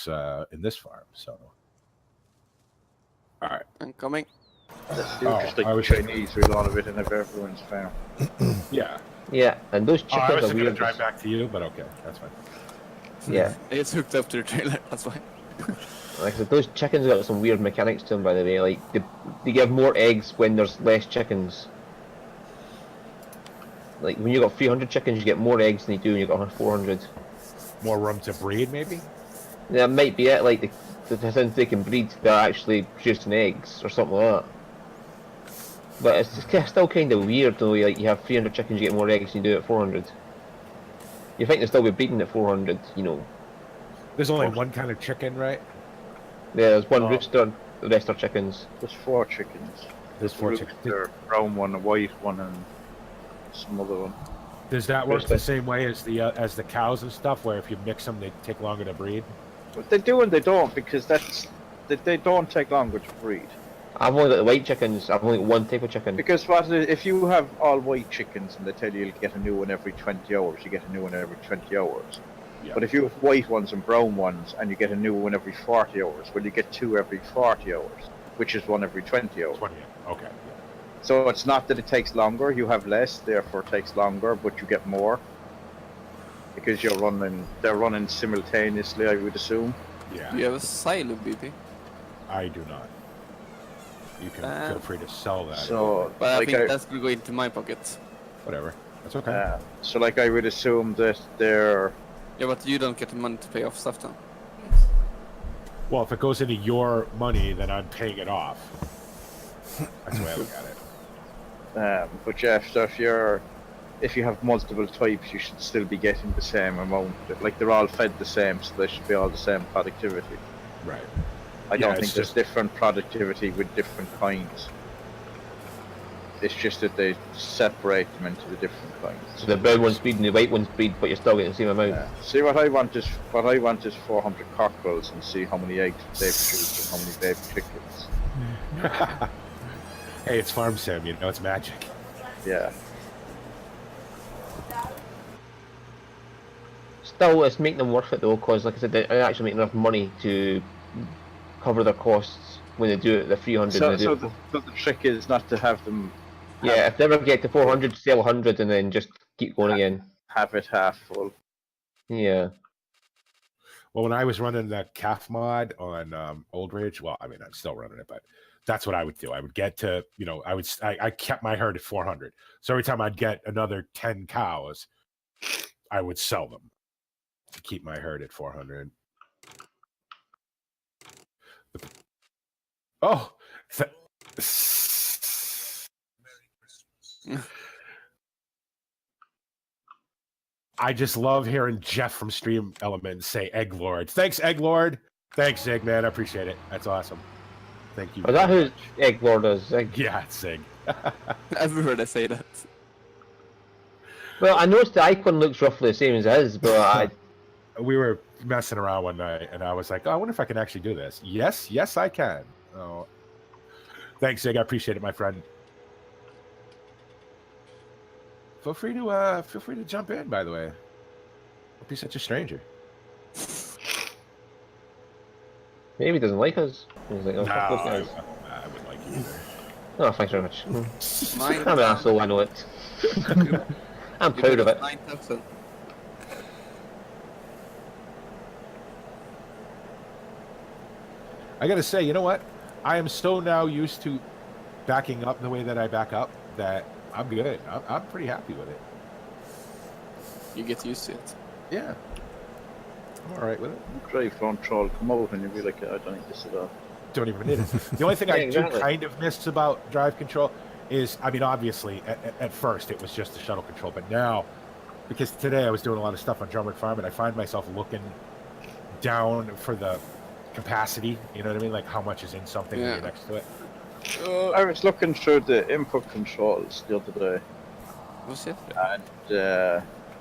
this farm. So, all right, I'm coming. Let's do just like Chinese with a lot of it in everyone's farm. Yeah. Yeah, and those chickens I was are going to weird. drive back to you, but okay, that's fine. Yeah. It's hooked up to the trailer, that's why. Like I said, those chickens got some weird mechanics to them, by the way. Like, they give more eggs when there's less chickens. Like, when you got 300 chickens, you get more eggs than you do when you got 400. More room to breed, maybe? That might be it. Like, since they can breed, they're actually producing eggs or something like that. But it's just still kind of weird, though. Like, you have 300 chickens, you get more eggs than you do at 400. You think they'll still be breeding at 400, you know. There's only one kind of chicken, right? Yeah, there's one rooster, the rest are chickens. There's 4 chickens. There's 4 chickens. There's a brown one, a white one, and some other one. Does that work the same way as the cows and stuff, where if you mix them, they take longer to breed? But they do and they don't, because they don't take longer to breed. I've only got the white chickens. I've only got one type of chicken. Because if you have all white chickens and they tell you you'll get a new one every 20 hours, you get a new one every 20 hours. Yeah. But if you have white ones and brown ones and you get a new one every 40 hours, well, you get 2 every 40 hours, which is 1 every 20 hours. 20, okay. So it's not that it takes longer, you have less, therefore it takes longer, but you get more. Because they're running simultaneously, I would assume. Yeah. Do you have a silo, BB? I do not. You can feel free to sell that. So, but I think that's going to go into my pocket. Whatever. That's okay. So like I would assume that they're... Yeah, but you don't get the money to pay off stuff then. Well, if it goes into your money, then I'm paying it off. That's the way I look at it. But Jeff, so if you have multiple types, you should still be getting the same amount. Like they're all fed the same, so they should be all the same productivity. Right. I don't think there's different productivity with different kinds. It's just that they separate them into the different kinds. So the brown ones breed and the white ones breed, but you're still getting the same amount. See, what I want is 400 cockerels and see how many eggs they produce and how many baby chickens. Hey, it's farm sim, you know, it's magic. Yeah. Still, it's making them worth it though, because like I said, they're actually making enough money to cover their costs when they do it at the 300. So the trick is not to have them... Yeah, if they ever get to 400, sell 100 and then just keep going again. Have it half full. Yeah. Well, when I was running the calf mod on Old Ridge, well, I mean, I'm still running it, but that's what I would do. I would get to, you know, I kept my herd at 400. So every time I'd get another 10 cows, I would sell them to keep my herd at 400. Oh, I just love hearing Jeff from Stream Elements say Egg Lord. Thanks, Egg Lord. Thanks, Zig, man. I appreciate it. That's awesome. Thank you. Is that who Egg Lord is? Zig? Yeah, it's Zig. I've heard I say that. Well, I noticed the icon looks roughly the same as his, but we were messing around one night, and I was like, oh, I wonder if I can actually do this. Yes, I can. Oh, thanks, Zig. I appreciate it, my friend. Feel free to jump in, by the way. Don't be such a stranger. Maybe he doesn't like us. He's like, oh, I guys. wouldn't like you either. Oh, thanks very much. I'm an asshole, I know it. I'm proud of it. 9,000. I gotta say, you know what? I am so now used to backing up the way that I back up that I'm good. I'm pretty happy with it. You get used to it. Yeah. I'm alright with it. Drive control come out and you'll be like, I don't need this at all. Don't even need it. The only thing I do kind of miss about drive control is, I mean, obviously, at first it was just the shuttle control, but now, because today I was doing a lot of stuff on Drummer Farm, and I find myself looking down for the capacity, you know what I mean? Like how much is in something when you're next to it. I was looking through the input controls the other day. What's it? And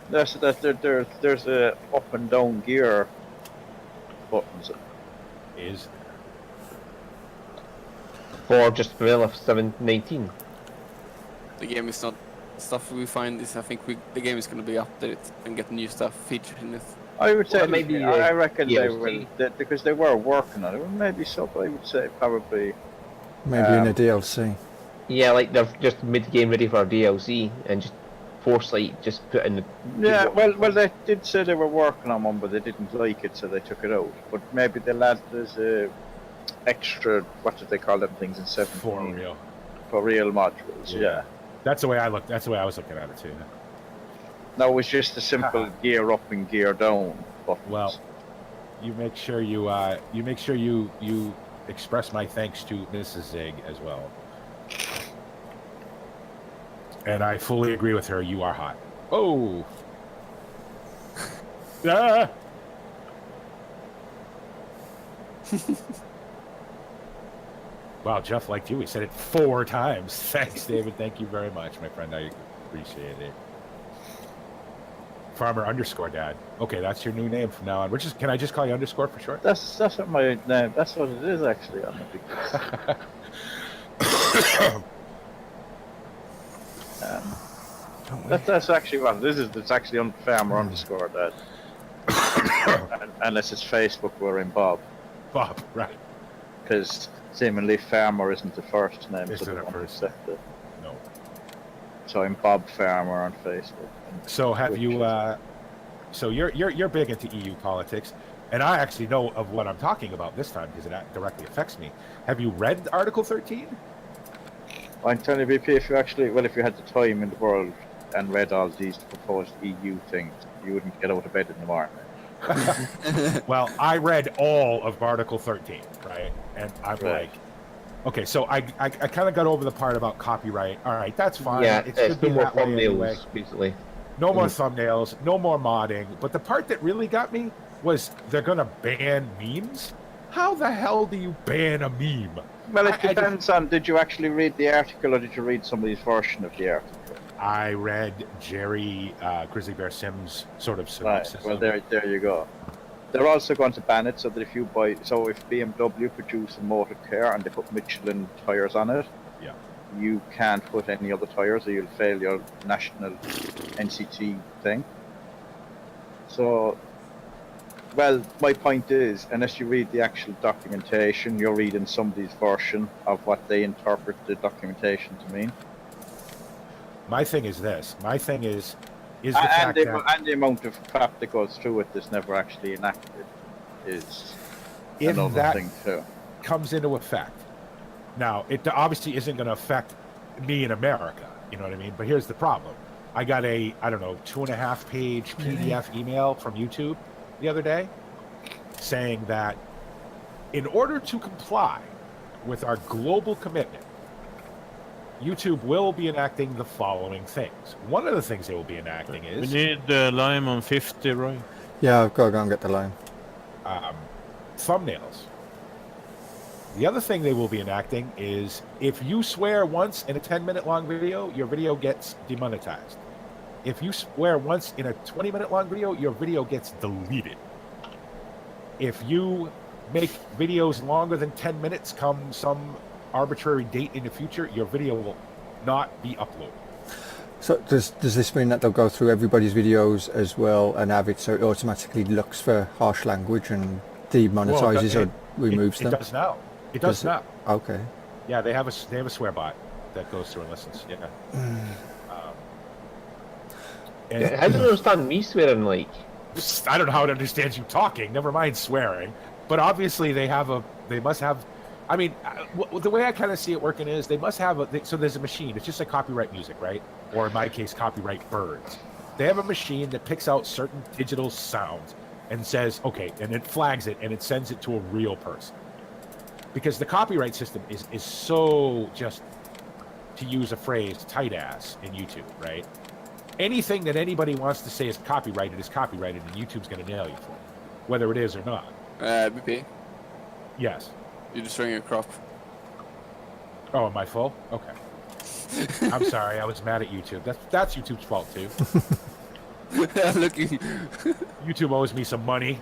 there's a up and down gear buttons. Is For just vanilla 719. The game is not stuff we find is I think the game is going to be updated and get new stuff featured in it I would say Well, maybe, I reckon they DLC. will because they were working on it. Maybe so. I would say probably. Maybe in a DLC. Yeah, like they've just made the game ready for DLC and just foresight, just put in the. Yeah, well, they did say they were working on one, but they didn't like it, so they took it out. But maybe they'll add this extra. What did they call them things in 17? For real modules. Yeah. That's the way I looked. That's the way I was looking at it too. No, it was just a simple gear up and gear down buttons. Well, you make sure you express my thanks to Mrs. Zig as well. And I fully agree with her. You are hot. Oh. Ah. Wow, Jeff liked you. He said it 4 times. Thanks, David. Thank you very much, my friend. I appreciate it. Farmer underscore dad. Okay, that's your new name from now on. Can I just call you underscore for short? That's what my name. That's what it is actually on it. Because, that's actually what it is. It's actually on farmer underscore dad. Unless it's Facebook, we're in Bob. Bob, right? Because seemingly farmer isn't the first name. Isn't so it first? No. So I'm Bob Farmer on Facebook. So have you? So you're big into EU politics, and I actually know of what I'm talking about this time because it directly affects me. Have you read Article 13? I'm telling you, BP, if you had the time in the world and read all these proposed EU things, you wouldn't get out of bed in the morning. Well, I read all of Article 13, right? And I'm like, okay, so I kind of got over the part about copyright. All right, that's fine. Yeah, it should no be more that way thumbnails, anyway. basically. No more thumbnails, no more modding. But the part that really got me was they're going to ban memes. How the hell do you ban a meme? Well, it depends on, did you actually read the article or did you read somebody's version of the article? I read Jerry Grizzly Bear Sims' sort of synopsis. Right, well, there you go. They're also going to ban it so that if BMW produce a motor car and they put Michelin tires on it, yeah, you can't put any other tires or you'll fail your national NCT thing. So, well, my point is, unless you read the actual documentation, you're reading somebody's version of what they interpret the documentation to mean. My thing is this. My thing is the and fact that and the amount of crap that goes through it that's never actually enacted is if another that thing too. comes into effect. Now, it obviously isn't going to affect me in America. You know what I mean? But here's the problem. I got a, 2.5-page PDF email from YouTube the other day saying that in order to comply with our global commitment, YouTube will be enacting the following things. One of the things they will be enacting is... We need the lime on 50, right? Yeah, I've got to go and get the line. thumbnails. The other thing they will be enacting is if you swear once in a 10-minute long video, your video gets demonetized. If you swear once in a 20-minute long video, your video gets deleted. If you make videos longer than 10 minutes come some arbitrary date in the future, your video will not be uploaded. So does this mean that they'll go through everybody's videos as well and have it so it automatically looks for harsh language and demonetizes or removes them? It does now. It does now. Okay. Yeah, they have a swear bot that goes through and listens. Yeah. And How do you understand me swearing like? I don't know how it understands you talking. Never mind swearing. But obviously they must have. I mean, the way I kind of see it working is they must have so there's a machine. It's just like copyright music, right? Or in my case, copyright birds. They have a machine that picks out certain digital sounds and says, okay, and it flags it and it sends it to a real person. Because the copyright system is so, just to use a phrase, tight ass in YouTube, right? Anything that anybody wants to say is copyrighted, and YouTube's going to nail you for it, whether it is or not. BP, Yes. you're destroying your crop. Oh, am I full? Okay. I'm sorry, I was mad at YouTube. That's YouTube's fault too. Looking. YouTube owes me some money.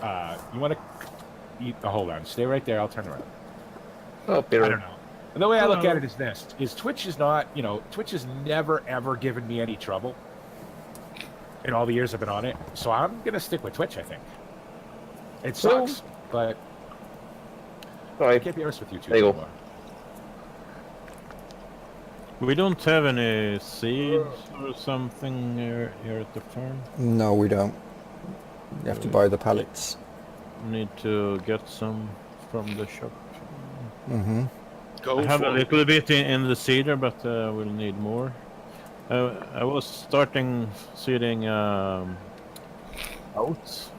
You want to eat? Oh, hold on, stay right there. I'll turn around. Oh, I don't know. And the way I look at it is this: Twitch is not, Twitch has never ever given me any trouble. in all the years I've been on it. So I'm gonna stick with Twitch. I think it sucks, but I Sorry. can't be honest with you two There you go. anymore. We don't have any seeds or something here at the farm. No, we don't. You have to buy the pallets. Need to get some from the shop. Mm-hmm. Go I have for a it. little bit in the cedar, but we'll need more. I was starting seeding oats.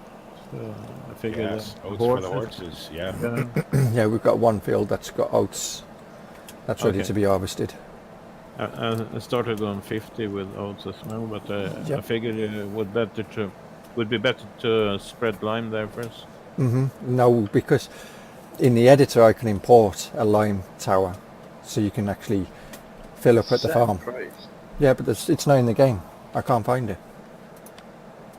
So I figured Yes, oats for the horses. Yeah. Yeah, we've got one field that's got oats. That's ready Okay. to be harvested. I started on 50 with oats as well, but I Yep. figured it would be better to spread lime there first. Mm-hmm. No, because in the editor I can import a lime tower, so you can actually fill up at the farm. Christ. Yeah, but it's not in the game. I can't find it.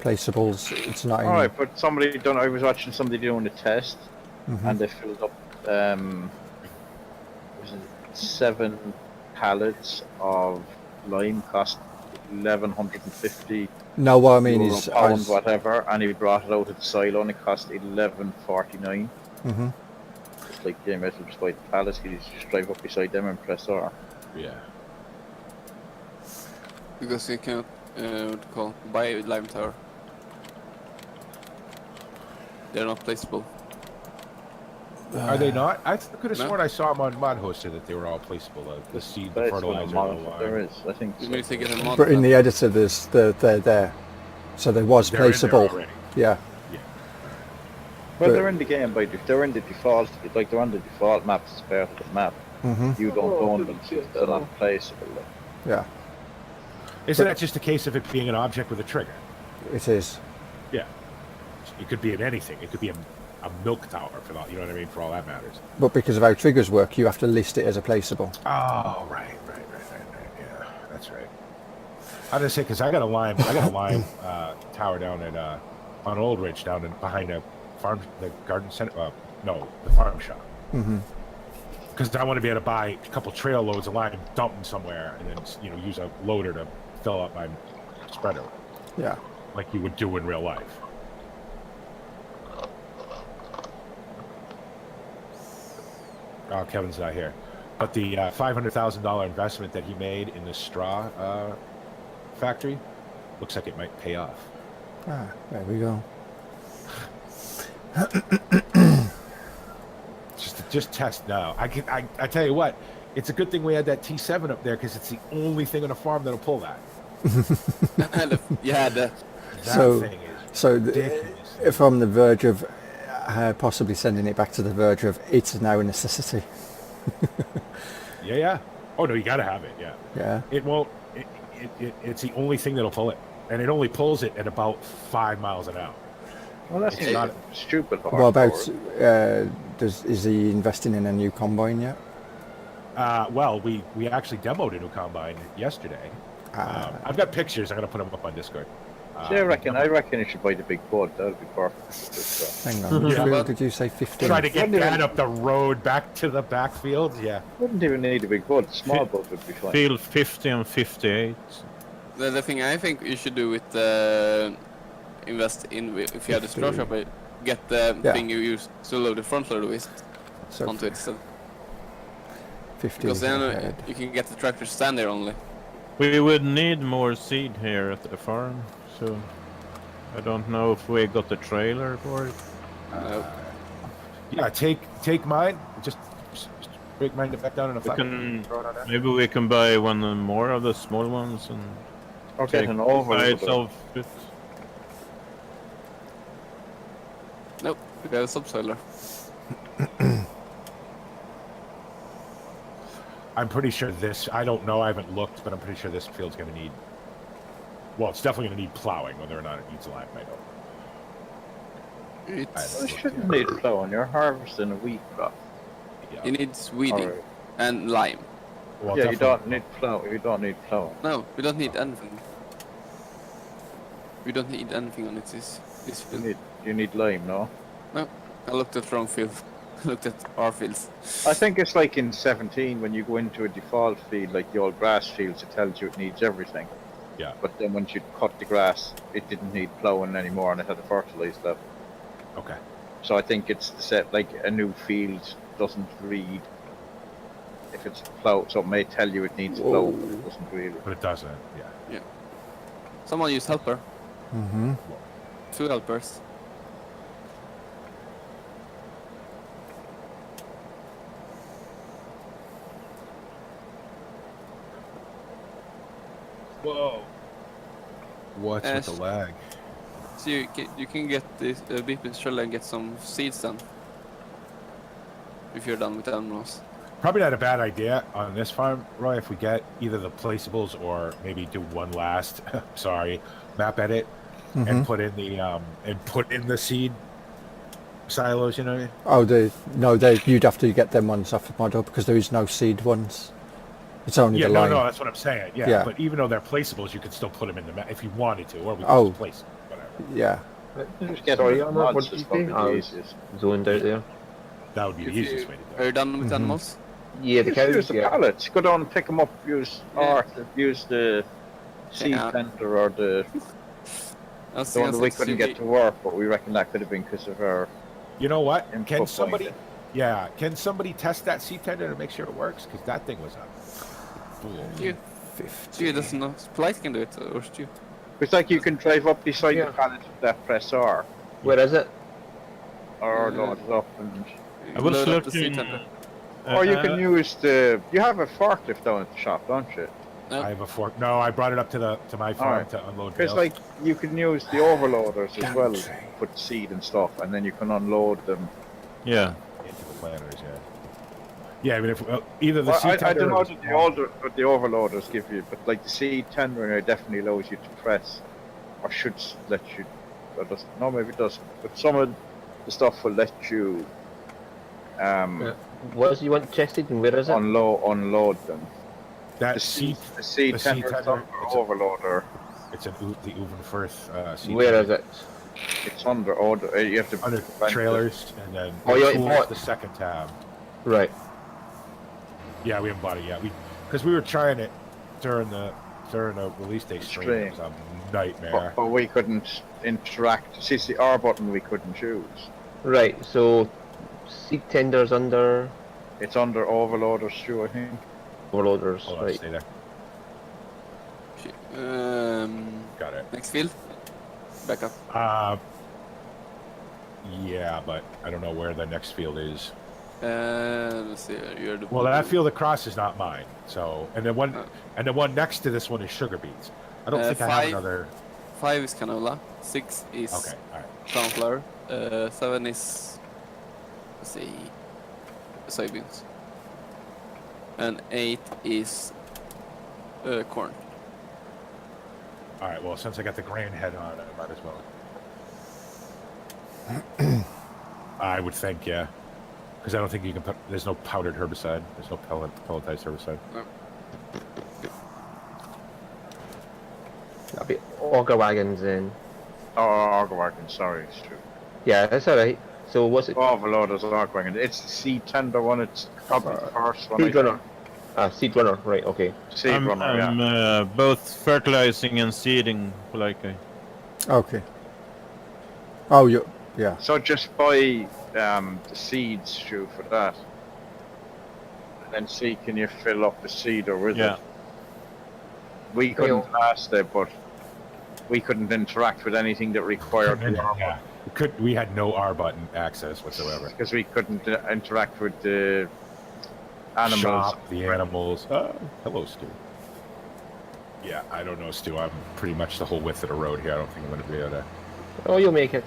Placeables, it's not in. Alright, but somebody done. I was watching somebody doing a test, Mhm. and they filled up was it 7 pallets of lime, cost 1,150 No, what I mean euro, is, pound, whatever, and he brought it out of the silo and it cost 11.49. Mhm. It's like, yeah, might as well just buy the pallets. You just drive up beside them and press R. Yeah. Because you cannot buy a lime tower. They're not placeable. Are they not? I could have No. sworn I saw them on Mod Hosted that they were all placeable. The seed, the That's fertilizer, one the of them. lime. There is, I think. You need to get a mod. but in the editor they're there, so there was They're in there placeable. already. Yeah. Well, But- they're in the game they're in the default, like they're on the default maps as part of the map. Mhm. You don't own them, so they're not placeable. Like. Yeah, Isn't that just a case of it being an object with a trigger? it is. Yeah. It could be in anything. It could be a milk tower for all, you know what I mean, for all that matters. But because of how triggers work, you have to list it as a placeable. Oh, right. Yeah, that's right. I was gonna say because I got a lime tower down at on Old Ridge down behind the garden center. No, the farm shop. Mhm. Because I want to be able to buy a couple trail loads of lime, dump them somewhere, and then use a loader to fill up my spreader Yeah. like you would do in real life. Oh, Kevin's not here. But the $500,000 investment that he made in the straw factory looks like it might pay off. Ah, there we go. Just test now. I tell you what, it's a good thing we had that T7 up there because it's the only thing on a farm that'll pull that. Yeah, the That So- thing is So ridiculous. if I'm on the verge of possibly sending it back to the verge of it's now a necessity. Yeah. Oh no, you gotta have it. Yeah. Yeah. It won't. It's the only thing that'll pull it, and it only pulls it at about 5 miles an hour. Well, that's It's not- stupid. What about horsepower. is he investing in a new combine yet? Well, we actually demoed a new combine yesterday. I've got pictures. I'm gonna put them up on Discord. See, I reckon you should buy the big boat. That would be perfect. Hang on. Which Yeah. field did you say 15? Try to get Wouldn't that even- up the road back to the backfield. Yeah. Wouldn't even need a big boat. A small boat would be fine. Field 50 and 58. the thing I think you should do with invest in if you have the straw shop, get the Yeah. thing you use to load the front loader with So onto it instead. 50 Because then ahead. you can get the tractor to stand there only. We would need more seed here at the farm, so I don't know if we got the trailer for it. No. Yeah. Take mine. Just break mine back down in a We fucking. can, throw it on there. maybe we can buy one more of the small ones and Or get take an oval. by with it. itself. It. Nope, we got a subsoiler. I'm pretty sure this. I don't know. I haven't looked, but I'm pretty sure this field's going to need. Well, it's definitely going to need plowing. Whether or not it needs lime, I don't. It's, You shouldn't need plowing. You're harvesting a wheat crop. you need weeding Alright. and lime. Well, Yeah, you definitely- don't need plow. You don't need plowing. No, we don't need anything. We don't need anything on it. This field. You need lime, no? I looked at wrong field. I looked at our fields. I think it's like in 17 when you go into a default field, like the old grass fields, it tells you it needs everything. Yeah. But then once you cut the grass, it didn't need ploughing anymore, and it had a fertilized level. Okay. So I think it's the set like a new field doesn't read if it's ploughed. So it may tell you it needs plough, but it doesn't really. But it doesn't. Yeah. Someone used helper. Mm-hmm. 2 helpers. Whoa. What's with the lag? So you can get this beeping shell and get some seeds done. If you're done with the animals. Probably not a bad idea on this farm, Roy, if we get either the placeables or maybe do one last map edit and put in the seed silos, you know what I mean? Oh, you'd have to get them ones off the model because there is no seed ones. It's only the line. No, that's what I'm saying. Yeah, Yeah. But even though they're placeables, you could still put them in the map if you wanted to, or we could just place them, whatever. Yeah. Just get Sorry, the Armour, what mods did is you probably say? the I was easiest. zoned out there. That would be the easiest way to do Are it. you done with the animals? Yeah, the Just cows. use the Yeah. pallets. Go down and pick them up. Use use the seed Yeah. tender or the one that we couldn't get to work, but we reckon that could have been because of our. You know what? input Can somebody? point. Yeah. Can somebody test that seed tender to make sure it works? Because that thing was a fool. Stu doesn't know. Polite can do it, or Stu. It's like you can drive up beside Yeah. the pallet with that press R, Where is it? or load it up, and I was Load up the seed looking. tender. or you can use the. You have a forklift down at the shop, don't you? I have a fork. No, I brought it up to my farm Alright. to unload. Because bales. like you can use the overloaders as well, put seed and stuff, and then you can unload them. Yeah. into the planters, yeah. Yeah, I mean, if either the Well, seed I tender. don't know or what the overloaders give you, but like the seed tender definitely allows you to press, or should let you. Or doesn't, no, maybe it doesn't. But some of the stuff will let you What else you want tested and where is it? unload them. that The seed, seed the seed tender, tender, it's a- overloader. it's the Uvenfirth seed. Where tender. is it? It's under order. You have to Under find trailers, and then Oh, yeah, tools, bought- the second tab. Right. Yeah, we haven't bought it yet. Because we were trying it during the release day stream. It was a nightmare. But we couldn't interact. See, it's the R button we couldn't choose. Right. So, seed tenders under It's under overloaders, Stu, I think. overloaders. Hold on, Right. stay there. Got it. Next field. Back up. Yeah, but I don't know where the next field is. Let's see. You're the Well, that field across is not mine. So, and the one next to this one is sugar beets. I don't think I have 5 another. 5 is canola. 6 is Okay, all right. sunflower. 7 is, let's see, soybeans. And 8 is corn. All right. Well, since I got the grain head on, I might as well. I would think, yeah, because I don't think you can put. There's no powdered herbicide. There's no pelletized herbicide. That'll be auger wagons then. Oh, auger wagon, sorry, it's true. Yeah, that's alright. So what's it? Overloaders, auger wagon. It's the seed tender one. It's probably the first one. I Seed runner. Seed runner. Right. Okay. think. Seed I'm runner, yeah. both fertilizing and seeding, like Okay. Oh, yeah. So just buy the seeds, Stu, for that. And then see, can you fill up the seeder with yeah. it? We couldn't last there, but we couldn't interact with anything that required the R Yeah, we had no R button access whatsoever. because we couldn't interact with the animals. Shop, the animals. Hello, Stu. Yeah, I don't know, Stu. I'm pretty much the whole width of the road here. I don't think I'm going to be able to. Oh, you'll make it.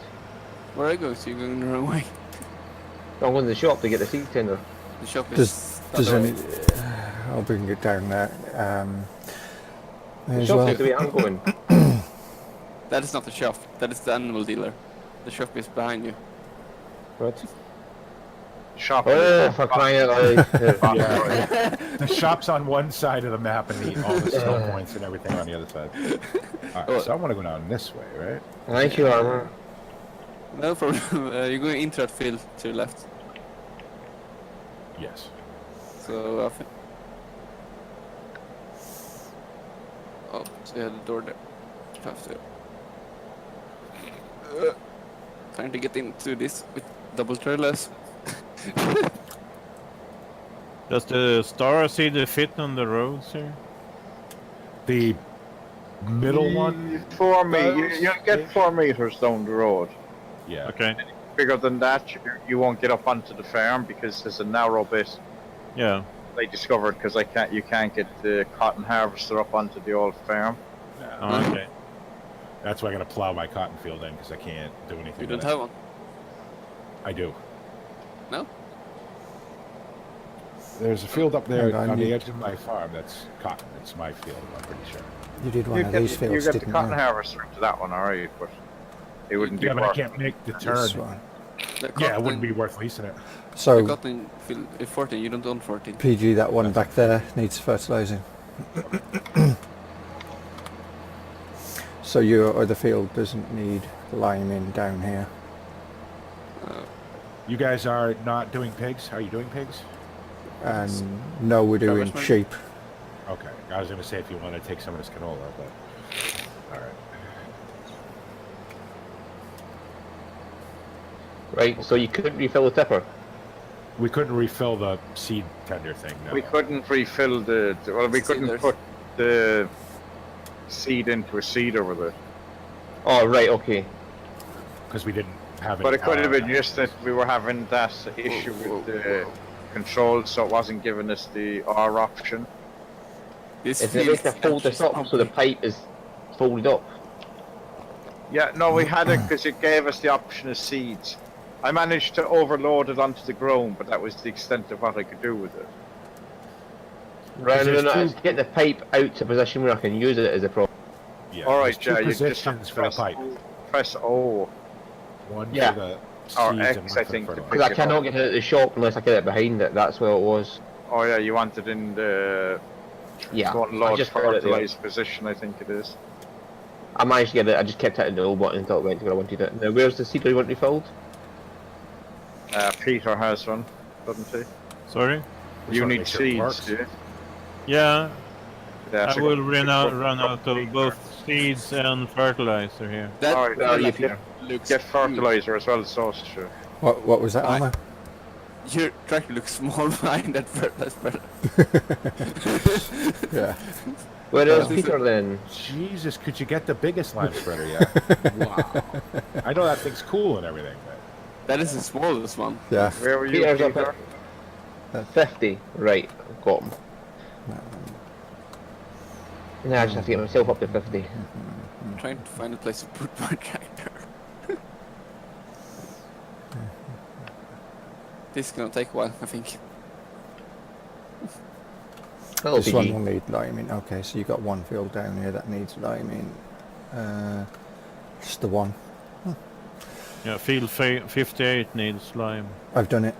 Where are you going? So you're going the wrong way. I'm going to the shop to get the seed tender. The shop is. Does the other any? way. I'll bring it down there. The As shop well. is the way I'm going. That is not the shop. That is the animal dealer. The shop is behind you. What? Shop. Oh, for crying out loud. Yeah. The shop's on one side of the map and all the snow points and everything on the other side. All right, so I want to go down this way, right? Thank you, Armour. No problem. You're going into that field to your left. Yes. So Oh, so you had the door there. Have to. Trying to get into this with double trailers. Does the star seed fit on the roads here? The middle one. 4 meters. does, You'll get ish. 4 meters down the road. Yeah. Okay. Bigger than that, you won't get up onto the farm because there's a narrow bit. Yeah. They discovered because you can't get the cotton harvester up onto the old farm. Oh, okay. That's why I got to plow my cotton field in because I can't do anything. You with don't it. have one? I do. No? There's a field up there Hang on, on the you- edge of my farm that's cotton. It's my field, I'm pretty sure. You did one You of get, these you fields, get the didn't cotton you? harvester into that one, alright, but it wouldn't be Yeah, but I worth can't make the This turn. one. The Yeah, it wouldn't cotton- be worth leasing it. The So cotton field 14, you don't own 14. PG, that one back there needs fertilising. So your other field doesn't need liming down here. You guys are not doing pigs? Are you doing pigs? And no, we're doing Establishment? sheep. Okay. I was going to say if you want to take some of this canola, but... Alright. Right, so you couldn't refill the tipper. We couldn't refill the seed tender thing, no. We couldn't refill we couldn't Seeders. put the seed into a seeder with it. Oh, right, okay. Because we didn't have But any it could have power. been just that we were having that issue with the controls, so it wasn't giving us the R option. This Is there a way to fold this up so the pipe is folded up? Yeah, no, we had it because it gave us the option of seeds. I managed to overload it onto the ground, but that was the extent of what I could do with it. Right, no, there's no, two- it's get the pipe out to a position where I can use it as a problem. Yeah, Alright, there's two you just have positions to for the pipe. press O. One Yeah. for the Or seeds X, and one I for the think, fertilizer. Because I Pick it cannot up. get it at the shop unless I get it behind it, that's what it was. Oh yeah, you want it in the Yeah, one I load just got it there. fertilized position, I think it is. I managed to get it, I just kept hitting the old button until it went to where I wanted it. Now, where's the seeder you want refilled? Peter has one, doesn't he? Sorry? Which You one need makes sure it seeds, works? do you? Yeah, Yeah, I so will go- run go- out of both seeds and fertilizer here. That Alright, well, like, you can- looks Get fertilizer as well, so sure. What was that, Right. Alma? Your tractor looks small behind that fertilizer. Yeah. Where is Yeah. Peter then? Jesus, could you get the biggest lime spreader yet? Wow. I know that thing's cool and everything, but That is the smallest one. Yeah. Where were you, Peter's up Peter? at 50. Right, got him. Now I just have to get myself up to 50. I'm trying to find a place to put my tractor. This is gonna take a while, I think. Hello, This one PG. will need liming. Okay, so you've got one field down here that needs liming. Just the one. Yeah, field 58 needs lime. I've done it.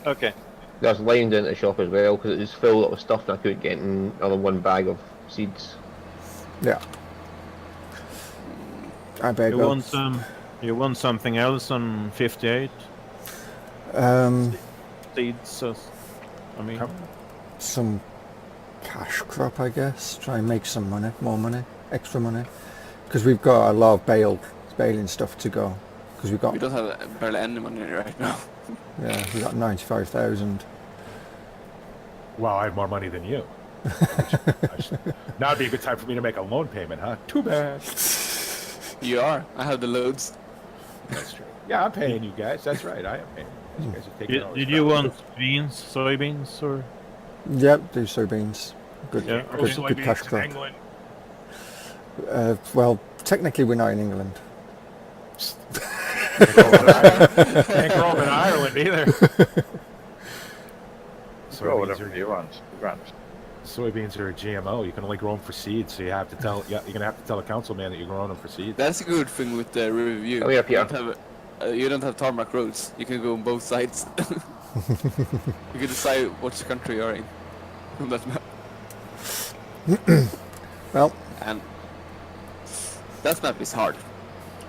Okay. There's lime down at the shop as well because it was filled up with stuff and I couldn't get another one bag of seeds. Yeah. I better You go. want something else on 58? Seeds, I mean... Some cash crop, I guess. Try and make some money, more money, extra money, because we've got a lot of baling stuff to go. Because we've got We don't have barely any money right now. we got 95,000. well, I have more money than you. Now would be a good time for me to make a loan payment, huh? Too bad. You are. I have the loads. That's true. Yeah, I'm paying you guys. That's right. I am paying you guys. You guys are taking all this Did you stuff. want beans, soybeans, or...? Yep, do soybeans. Good, Yeah, good, okay. good cash Soybeans in crop. England. Well, technically we're not in England. Can't grow them in Ireland either. Grow whatever you want. Grant. Soybeans are a GMO. You can only grow them for seeds, so you have to tell. Yeah, you're gonna have to tell a councilman that you're growing them for seeds. That's a good thing with the review. Oh, yeah, Peter. You don't have tarmac roads. You can go on both sides. You can decide which country you're in on that map. Well, And that map is hard.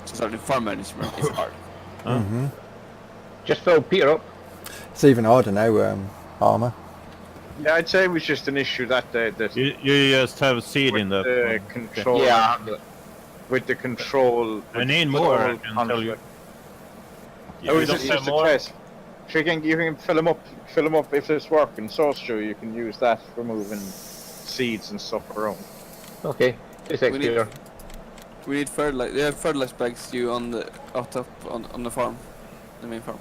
Sorry, the farm management is hard. Just fill Peter up. it's even harder now, Armour. Yeah, I'd say it was just an issue that day that You just have seed in that the one. control. Yeah. With the control. I with need the more, I control can tell you. conflict. Yeah, Oh, you is don't this have just a more? test? So you can fill them up if it's working. So Stu, you can use that for moving seeds and stuff around. Okay. 2 seconds, We need- Peter. We need fertilizer. They have fertilizer bags you on the out up on the farm, the main farm.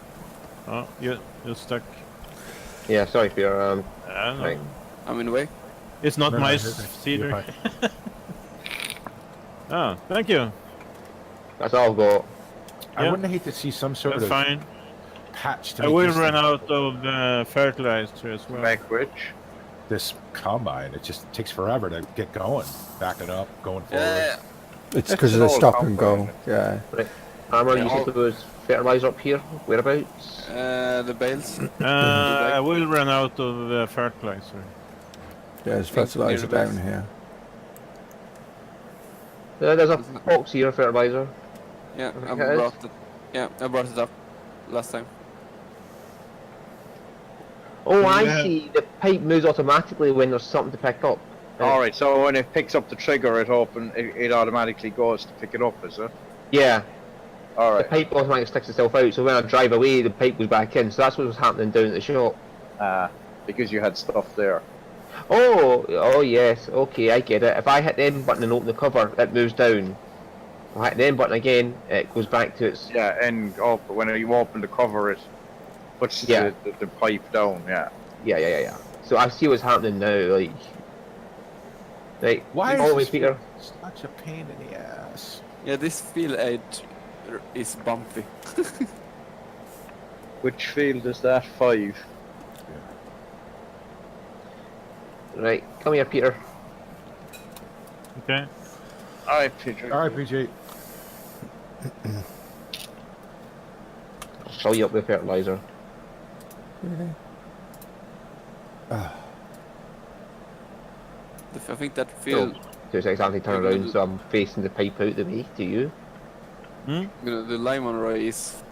Oh, you're stuck. Yeah, sorry, Peter. I don't know. Right. I'm in the way. It's not No, my you're fine. cedar. You're fine. Oh, thank you. That's all I've got. I Yeah. wouldn't hate to see some sort That's of fine. patch to I make will this run thing- out of fertilizer as well. Make which? this combine. It just takes forever to get going. Back it up, going forward. Yeah. It's It's because of an the old stop and go. compound. Yeah. Armour, Yeah, you all- said there was fertilizer up here. Whereabouts? The bales. I will run out of fertilizer. There's Thanks, fertilizer near the down base. here. There's a box here, fertilizer. Yeah, I Okay. brought it. Yeah, I brought it up last time. Oh, I Yeah. see. The pipe moves automatically when there's something to pick up. All right. So when it picks up the trigger, it automatically goes to pick it up, is it? Yeah, All the right. pipe automatically sticks itself out, so when I drive away, the pipe goes back in. So that's what was happening down at the shop. Because you had stuff there. Oh yes, okay, I get it. If I hit the M button and open the cover, it moves down. If I hit the M button again, it goes back to its... Yeah, and up when you open the cover, it puts Yeah. the pipe down. Yeah. Yeah. So I see what's happening now, like... Right, Why follow me, is this Peter. such a pain in the ass? Yeah, this field edge is bumpy. Which field is that? 5. Right, come here, Peter. Okay. All right, Peter. All right, PJ. I'll fill you up with fertilizer. Really? I think that field. 2 seconds, I have to turn around, so I'm facing the pipe out the way to you. You know, the lime on Roy is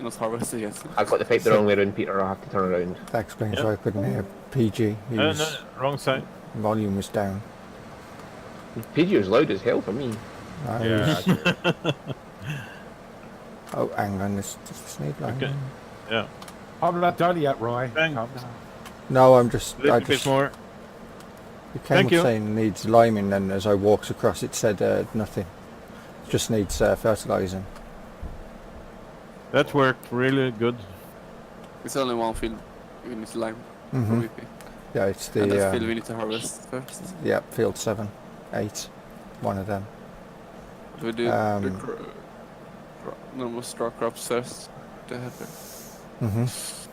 not harvested yet. I've got the pipe the wrong way around, Peter. I have to turn around. That explains Yeah. why I couldn't hear PG. No, His wrong side. volume was down. PG was loud as hell for me. Yeah. Oh, hang on. This snake line. Okay. Yeah. I'm not done yet, Roy. Thanks. Calm down. No, I'm just. A little I bit just. more. It came Thank up you. saying it needs liming, and as I walked across, it said nothing. It just needs fertilizing. That worked really good. It's only one field we need to lime for Mhm. VP. Yeah, it's And that field the. we need to harvest first. Yeah, field 7, 8. One of them. We do the Um, normal straw crops first. To have it. Mhm.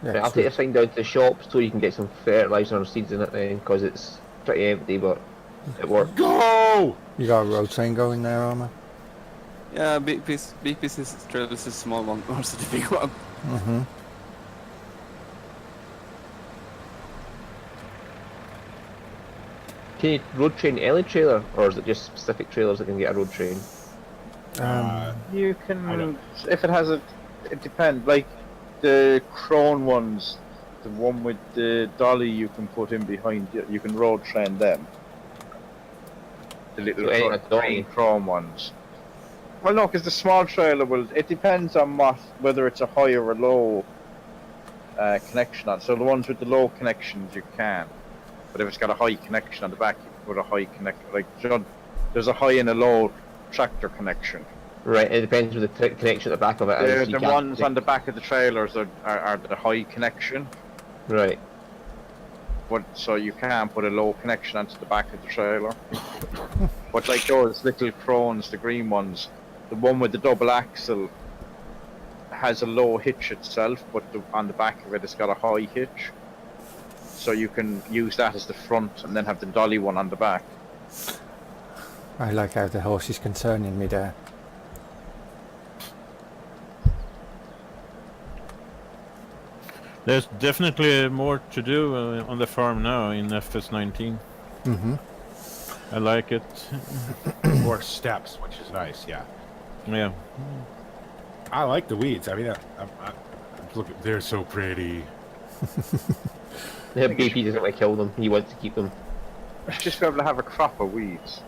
Right, Yeah, I'll take a sign down to the shop so you can get some fertilizer and seeds in it then, because it's pretty empty, but it works. Go! you got a road train going there, Armour? Yeah, big piece is trailer. This is a small one, also the big one. Mm-hmm. Can you road train any trailer, or is it just specific trailers that can get a road train? You I can, don't- if it has a, it depends. Like the Crone ones, the one with the dolly you can put in behind. You can road train them. The little So any a dolly? green Chrome ones. Well, no, because the small trailer will. It depends on whether it's a high or a low connection on. So the ones with the low connections you can, but if it's got a high connection on the back, you can put a high connection. Like there's a high and a low tractor connection. Right, it depends with the connection at the back of it. is, you The can't ones take- on the back of the trailers are the high connection, Right. but so you can put a low connection onto the back of the trailer. But like those little Crones, the green ones, the one with the double axle has a low hitch itself, but on the back of it it's got a high hitch. So you can use that as the front and then have the dolly one on the back. I like how the horse is concerning me there. There's definitely more to do on the farm now in FS19. Mm-hmm. I like it. More steps, which is nice. Yeah. Yeah. I like the weeds. I mean, I'm looking. They're so pretty. The BP doesn't want to kill them. He wants to keep them. It's just be able to have a crop of weeds.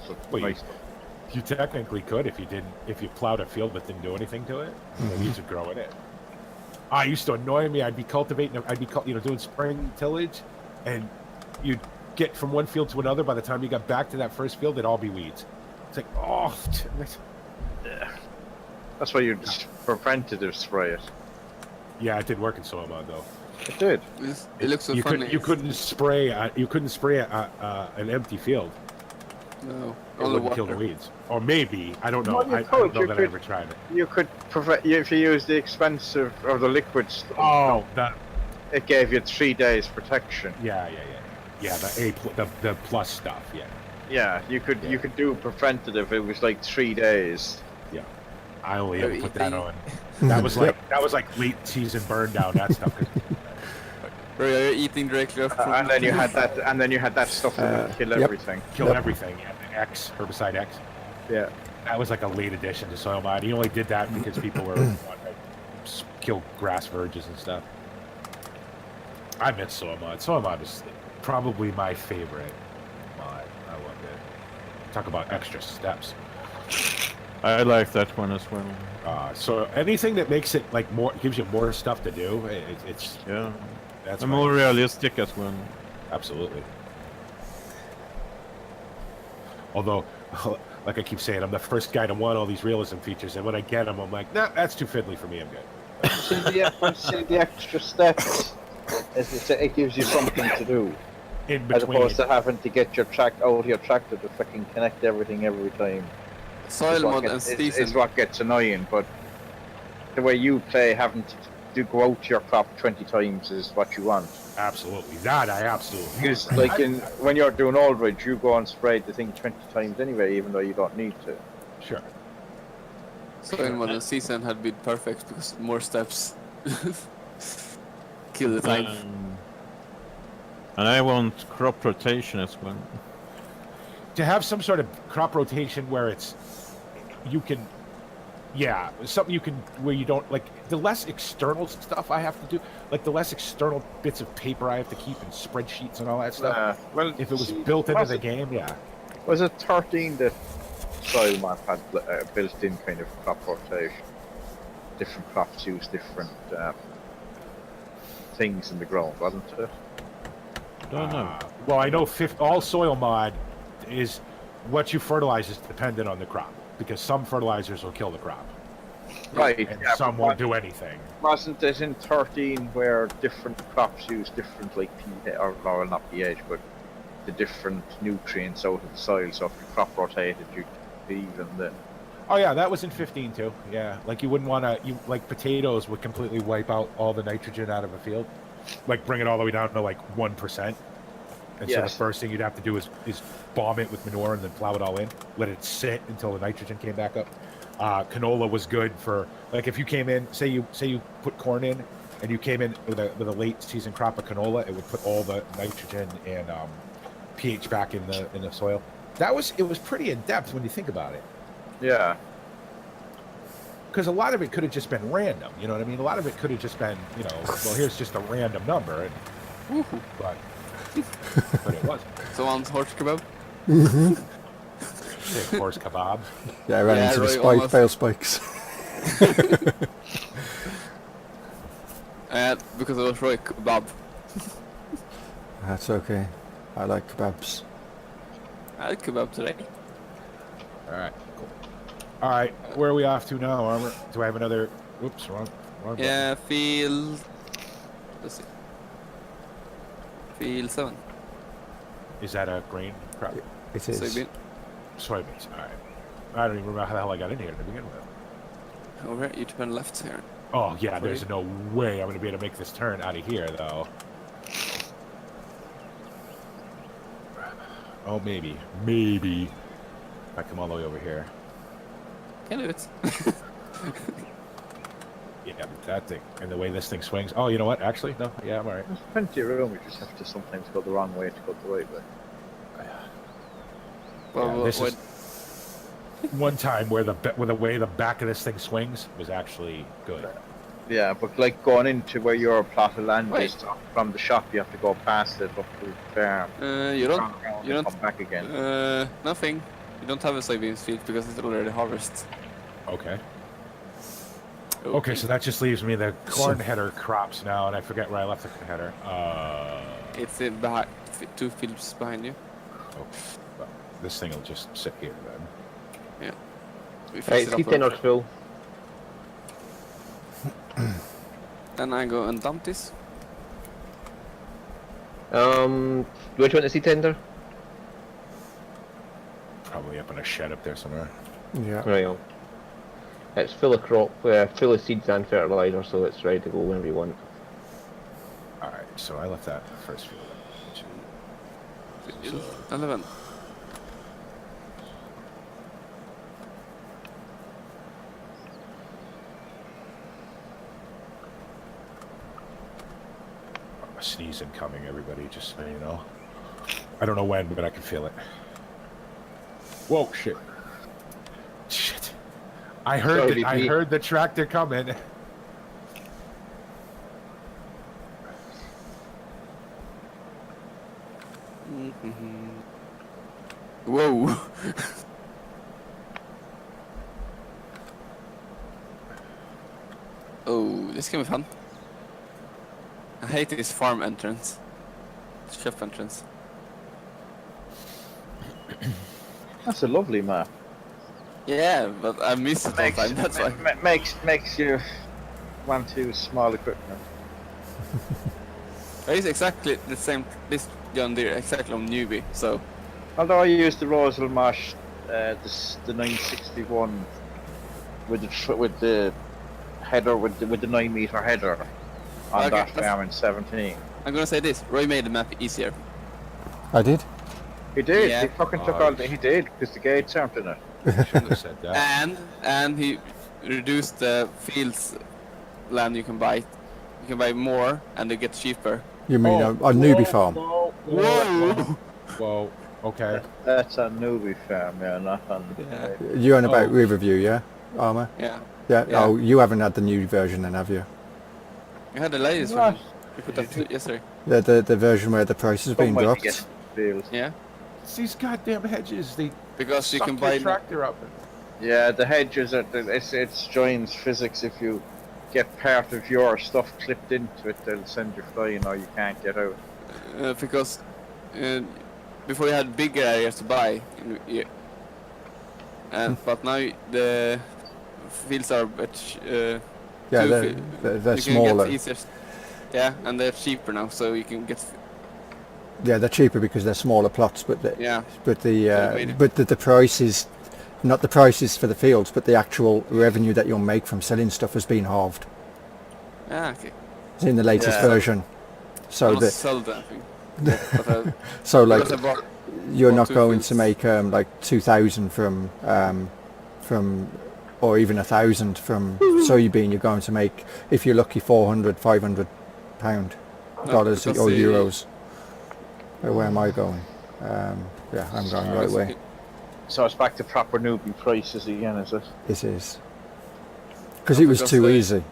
So Well, nice. you technically could if you plowed a field but didn't do anything to it. The weeds would grow in it. I used to annoy me. I'd be cultivating. I'd be doing spring tillage, and you'd get from one field to another. By the time you got back to that first field, it'd all be weeds. It's like, oh, That's why you just preventative spray it. yeah, it did work in soil mod though. It did. It looks so You funny. you couldn't spray. You couldn't spray an empty field. No, It only wouldn't kill the water. weeds. Or maybe I don't know. Well, you I could, don't know you that I could. ever tried it. You could prevent if you use the expensive or the liquid stuff. Oh, that. It gave you 3 days protection. Yeah. The plus stuff. Yeah. Yeah, you could do preventative. It was like 3 days. I only ever put that on. Mhm. That was like late season burn down. That stuff. Right, are you eating directly off And then you had that. And then you had that stuff that would kill Yep. everything. Kill Yep. everything. Yeah, the X herbicide X. Yeah. That was like a late addition to soil mod. He only did that because people were wanting to kill grass verges and stuff. I miss soil mod. Soil mod is probably my favorite mod. I love it. Talk about extra steps. I like that one as well. So anything that makes it like more, gives you more stuff to do. It's Yeah. that's And my- more realistic as well. Absolutely. Although, like I keep saying, I'm the first guy to want all these realism features, and when I get them, I'm like, nah, that's too fiddly for me. I'm good. See the extra steps. It gives you something to do, In as between, opposed to having to get your your tractor to fucking connect everything every time. Soil mod and Is season. what gets annoying, but the way you play, having to go out to your crop 20 times is what you want. absolutely. That I absolutely. Because like when you're doing Aldridge, you go and spray the thing 20 times anyway, even though you don't need to. Sure. Soil mod and season had been perfect because more steps. Kill the time. Uh, And I want crop rotation as well. To have some sort of crop rotation where it's, you can, yeah, something you can, where you don't, like, the less external stuff I have to do, like the less external bits of paper I have to keep and spreadsheets and all that stuff. Well, If it was see, built into was the it- game, yeah. Was it 13 that soil map had built-in kind of crop rotation? Different crops use different things in the ground, wasn't it? Don't know. Well, I know all soil mod is what you fertilize is dependent on the crop, because some fertilizers will kill the crop, Right. and Yeah, some but won't do anything. wasn't it in 13 where different crops use different, like pH, or well, not pH, but the different nutrients out of the soil? So if your crop rotated, you'd be even then. Oh yeah, that was in 15 too. Yeah, like you wouldn't want to, like potatoes would completely wipe out all the nitrogen out of a field, like bring it all the way down to like 1%. And so the Yes. first thing you'd have to do is bomb it with manure and then plow it all in, let it sit until the nitrogen came back up. Canola was good for, like, if you came in, say you put corn in, and you came in with a late season crop of canola, it would put all the nitrogen and pH back in the soil. It was pretty in depth when you think about it. Yeah. Because a lot of it could have just been random, you know what I mean? A lot of it could have just been, well, here's just a random number, but it wasn't. So on horse kebab. Big horse kebab. Yeah, I ran Yeah, into the right, spike, almost. fail spikes. Because I was right kebab. That's okay. I like kebabs. I had kebab today. All right, cool. All right, where are we off to now, Armor? Do I have another? Whoops, wrong button. Yeah, field. Let's see. Field 7. Is that a grain crop? It is. Soybean. Soybeans. All right. I don't even remember how the hell I got in here to begin with. Over here, you turn left here. Oh yeah, Right. there's no way I'm going to be able to make this turn out of here, though. Oh, maybe. If I come all the way over here. Can do it. Yeah, but that thing, and the way this thing swings. Oh, you know what? Actually, no. Yeah, I'm all right. There's plenty of room, you just have to sometimes go the wrong way to go the right way. Well, Yeah, this what- One time where the way the back of this thing swings was actually good. Yeah, but like going into where your plot of land Wait. is from the shop, you have to go past it up to the farm. You don't. Turn around You and don't. come back again. Nothing. You don't have a soybeans field because it's already harvested. Okay. Okay, so that just leaves me the corn header crops now, and I forget where I left the header. It's in behind, 2 fields behind you. Okay. Well, this thing will just sit here then. We fix Right, it up C10 are full. Then I go and dump this. Where do you want the C10 there? Probably up in a shed up there somewhere. Yeah. Right on. It's full of crop, full of seeds and fertilizer, so it's ready to go whenever you want. Alright, so I left that first field. 11. A sneeze incoming, everybody, just so you know. I don't know when, but I can feel it. Whoa, shit. Shit. I heard the tractor coming. Whoa. Oh, this can be fun. I hate this farm entrance. Shop entrance. That's a lovely map. Yeah, but I miss it all the time, that's why. Makes you want to use small equipment. I use exactly the same, this John Deere, exactly on newbie, so. Although I used the Rosal Mosh, the 961 with the header with the 9-meter header on Okay, that farm in 17. I'm gonna say this, Roy made the map easier. I did. He did. Yeah. He fucking took all. He did because the gates aren't in it. Shouldn't have said that. And he reduced the fields land you can buy. You can buy more and they get cheaper. You mean a newbie farm? Whoa. Okay. That's a newbie farm, yeah, not on. Yeah. You're on about Riverview, yeah? Armour? Yeah. Yeah. Yeah. Oh, you haven't had the new version then, have you? You had the latest What? one. You put up yesterday. The version where the price has been Somebody dropped? gets fields. Yeah. It's these goddamn hedges. They Because you suck can your buy tractor up. Yeah, the hedges are. It's Giants physics. If you get part of your stuff clipped into it, they'll send you flying, or you can't get out. because before you had bigger areas to buy, but now the fields are Yeah, they're they're smaller. Get easier, yeah, and they're cheaper now, so you can get. Yeah, they're cheaper because they're smaller plots, but the Yeah. the price is not the prices for the fields, but the actual revenue that you'll make from selling stuff has been halved. Ah, okay. It's in the latest Yeah. version. So I sold that thing. But, so like because I bought you're not two going fields. to make like 2,000 from or even 1,000 from soybean. You're going to make, if you're lucky, 400, 500 pound dollars because or the- euros. Where am I going? Yeah, I'm going the right way. So it's back to proper newbie prices again, is it? It is. Because it was because too the- easy.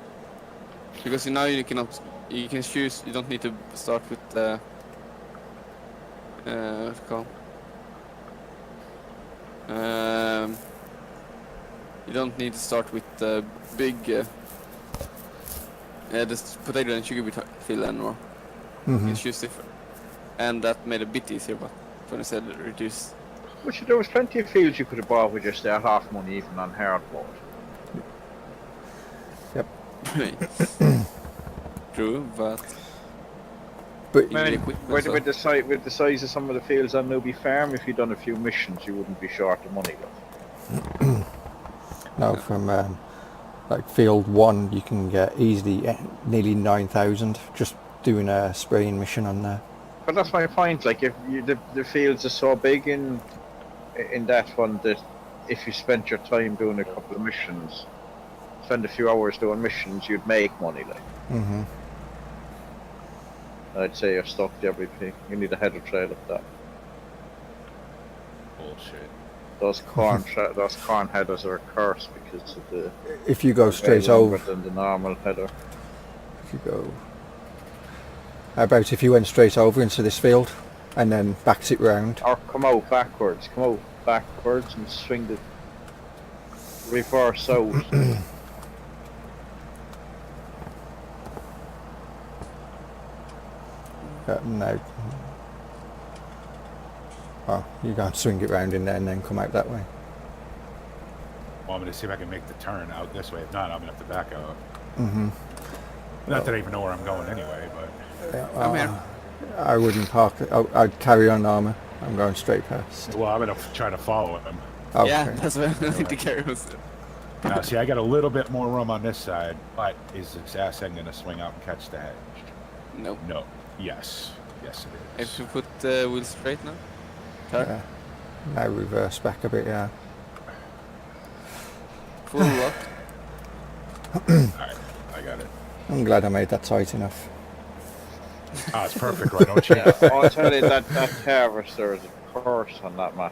Because now you cannot, you can choose. You don't need to start with what's it called? You don't need to start with the big this potato and sugar beet field anymore. You Hmm can choose different, and that made it a bit easier. But when I said reduce, Which there was plenty of fields you could have bought with just half money, even on hardwood. true, but But I mean, equipment, with, so- with the size of some of the fields on Newbie Farm, if you'd done a few missions, you wouldn't be short of money. no, from like field 1 you can get easily nearly 9,000 just doing a spraying mission on there. But that's my point. Like, if you, the fields are so big in that one that if you spent your time doing a couple of missions, spend a few hours doing missions, you'd make money. Like, Hmm I'd say you're stuck to everything. You need a header trail of that. Bullshit. those corn headers are a curse because of the If you go way straight longer over, than the normal header. if you go, how about if you went straight over into this field and then backs it round? Or come out backwards and swing the reverse out. No. Oh, you go and swing it round in there and then come out that way. Well, I'm going to see if I can make the turn out this way. If not, I'm going to have to back out. Mm-hmm. Not that I even know where I'm going anyway, but... I'm here. I wouldn't park. I'd carry on armour. I'm going straight past. Well, I'm going to try to follow him. Okay. Yeah, that's what I need to carry with. Now, see, I got a little bit more room on this side, but is this ass end going to swing out and catch the hedge? Nope. No. Yes. Yes, it is. If you put the wheel straight now. Turn. Yeah. Now reverse back a bit, yeah. Full lock. Alright, I got it. I'm glad I made that tight enough. Oh, it's perfect, right? Don't change. I'll tell you that harvester is a curse on that map.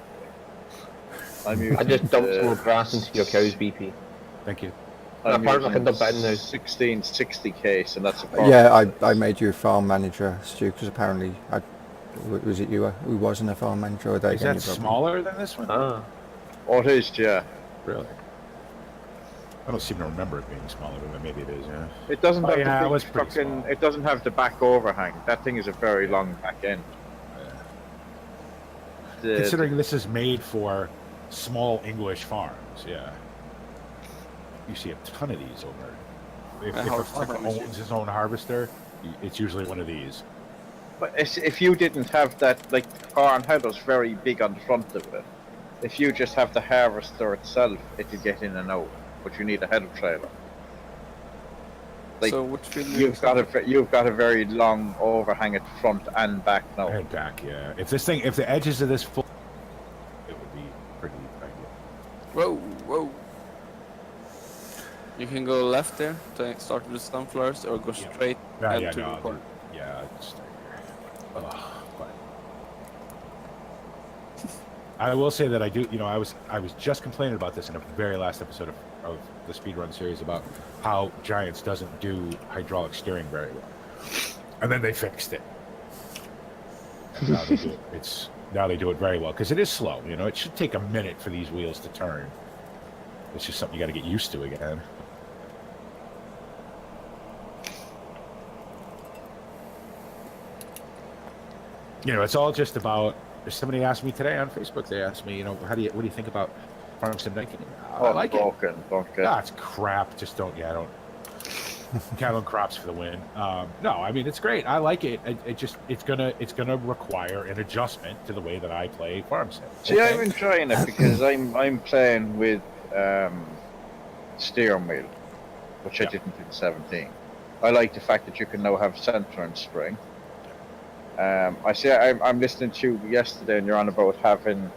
I'm using I just dumped some more grass into your cow's BP. Thank you. I'm Apparently I can using dump it in now. 1660 case, and that's a curse. Yeah, I made you a farm manager, Stu, because apparently was it you who wasn't a farm manager? Or Is that smaller than this one? Ah. Oh, it is, yeah. Really? I don't seem to remember it being smaller, but maybe it is, yeah. It doesn't Oh, have yeah, it the was big pretty fucking. small. It doesn't have the back overhang. That thing is a very long back end. Considering this is made for small English farms, yeah. You see a ton of these over. If a farmer owns his own harvester, it's usually one of these. But if you didn't have that, like the corn header's very big on the front of it. If you just have the harvester itself, it could get in and out. But you need a header trailer. Like, So which wheel you've got a very long overhang at front and back now. And back, yeah. If the edges of this full, it would be pretty ideal. Whoa, whoa. You can go left there to start with the sunflowers, or go straight Yeah, to the no, corner. yeah, it's but I will say that I do. You know, I was just complaining about this in a very last episode of the speedrun series about how Giants doesn't do hydraulic steering very well, and then they fixed it. And now they do it. Now they do it very well because it is slow. You know, it should take a minute for these wheels to turn. It's just something you got to get used to again. You know, it's all just about. Somebody asked me today on Facebook. They asked me, you know, what do you think about Farm Sim 19? I like it. Don't get. Ah, it's crap. Just don't. Yeah, I don't. Cattle and crops for the win. No, I mean it's great. I like it. It's gonna require an adjustment to the way that I play Farm Sim. See, I'm enjoying it because I'm playing with steering wheel, which I didn't in 17. I like the fact that you can now have center and spring. I see. I'm listening to you yesterday, and you're on about having,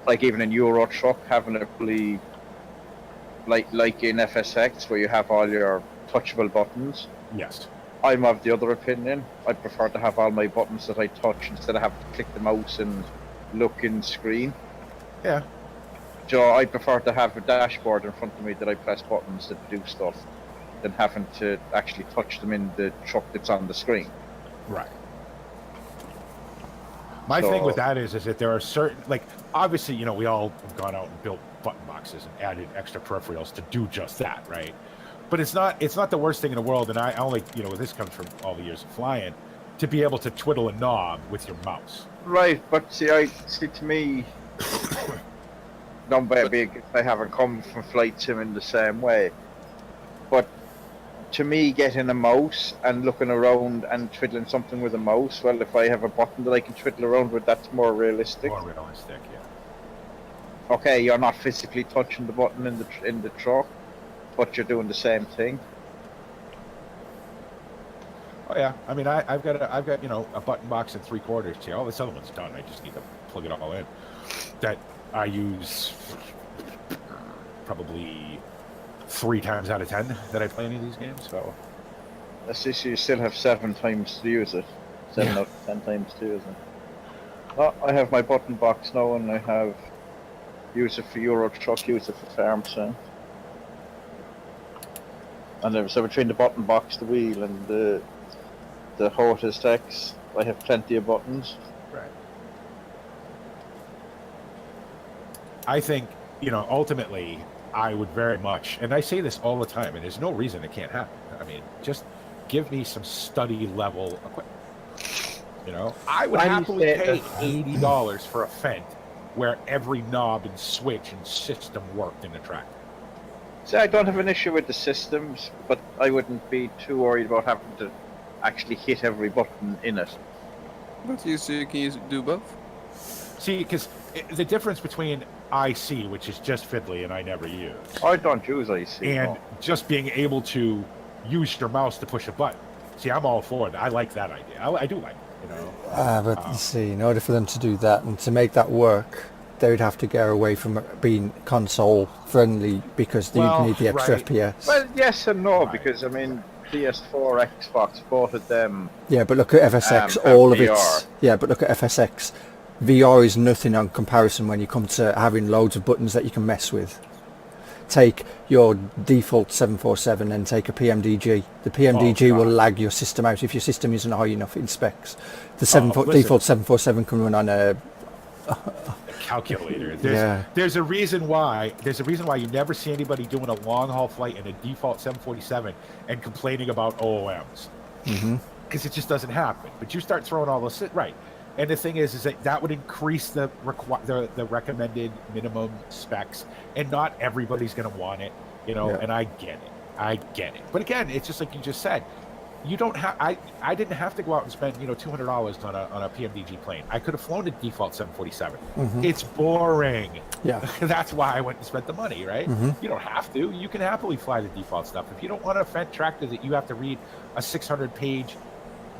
like, even in Euro Truck, having it fully, like in FSX, where you have all your touchable buttons. Yes. I'm of the other opinion. I prefer to have all my buttons that I touch instead of having to click the mouse and look in screen. Yeah. So I prefer to have a dashboard in front of me that I press buttons that do stuff, than having to actually touch them in the truck that's on the screen. Right. My thing with that is that there are certain, like, obviously, you know, we all have gone out and built button boxes and added extra peripherals to do just that, right? But it's not the worst thing in the world, and I only, you know, this comes from all the years of flying, to be able to twiddle a knob with your mouse. Right, but see, to me, I haven't come from flight sim in the same way, but to me, getting a mouse and looking around and twiddling something with a mouse, well, if I have a button that I can twiddle around with, that's more realistic. More realistic, yeah. Okay, you're not physically touching the button in the truck, but you're doing the same thing. Oh yeah, I mean, I've got you know, a button box and 3/4 here. All this other one's done. I just need to plug it all in. That I use probably 3 times out of 10 that I play any of these games. So Let's see, so you still have 7 times to use it. 7 out of 10 times to use it. Oh, I have my button box now, and I have use it for Euro Truck, use it for farm sim. And so between the button box, the wheel, and the Hortus X, I have plenty of buttons. Right. I think, ultimately, I would very much, and I say this all the time, and there's no reason it can't happen. I mean, just give me some study level equipment. I would happily pay $80 for a Fendt where every knob and switch and system worked in the tractor. See, I don't have an issue with the systems, but I wouldn't be too worried about having to actually hit every button in it. But you can do both. See, because the difference between IC, which is just fiddly and I never use, I don't use IC. and just being able to use your mouse to push a button. See, I'm all for that. I like that idea. I do like it. But you see, in order for them to do that and to make that work, they would have to go away from being console friendly because they need the extra FPS. Well, yes and no, because I mean, PS4, Xbox, both of them. Yeah, but look at FSX, all of it. Yeah, but look at FSX. VR is nothing on comparison when you come to having loads of buttons that you can mess with. Take your default 747 and take a PMDG. The PMDG will lag your system out if your system isn't high enough in specs. The default 747 can run on a calculator. There's a reason why you never see anybody doing a long haul flight in a default 747 and complaining about OOMs. Because it just doesn't happen. But you start throwing all those right. And the thing is that would increase the recommended minimum specs, and not everybody's going to want it, And I get it. But again, it's just like you just said. You don't have. I didn't have to go out and spend $200 on a PMDG plane. I could have flown the default 747. It's boring. Yeah. That's why I went and spent the money, right? You don't have to. You can happily fly the default stuff. If you don't want a Fendt tractor that you have to read a 600-page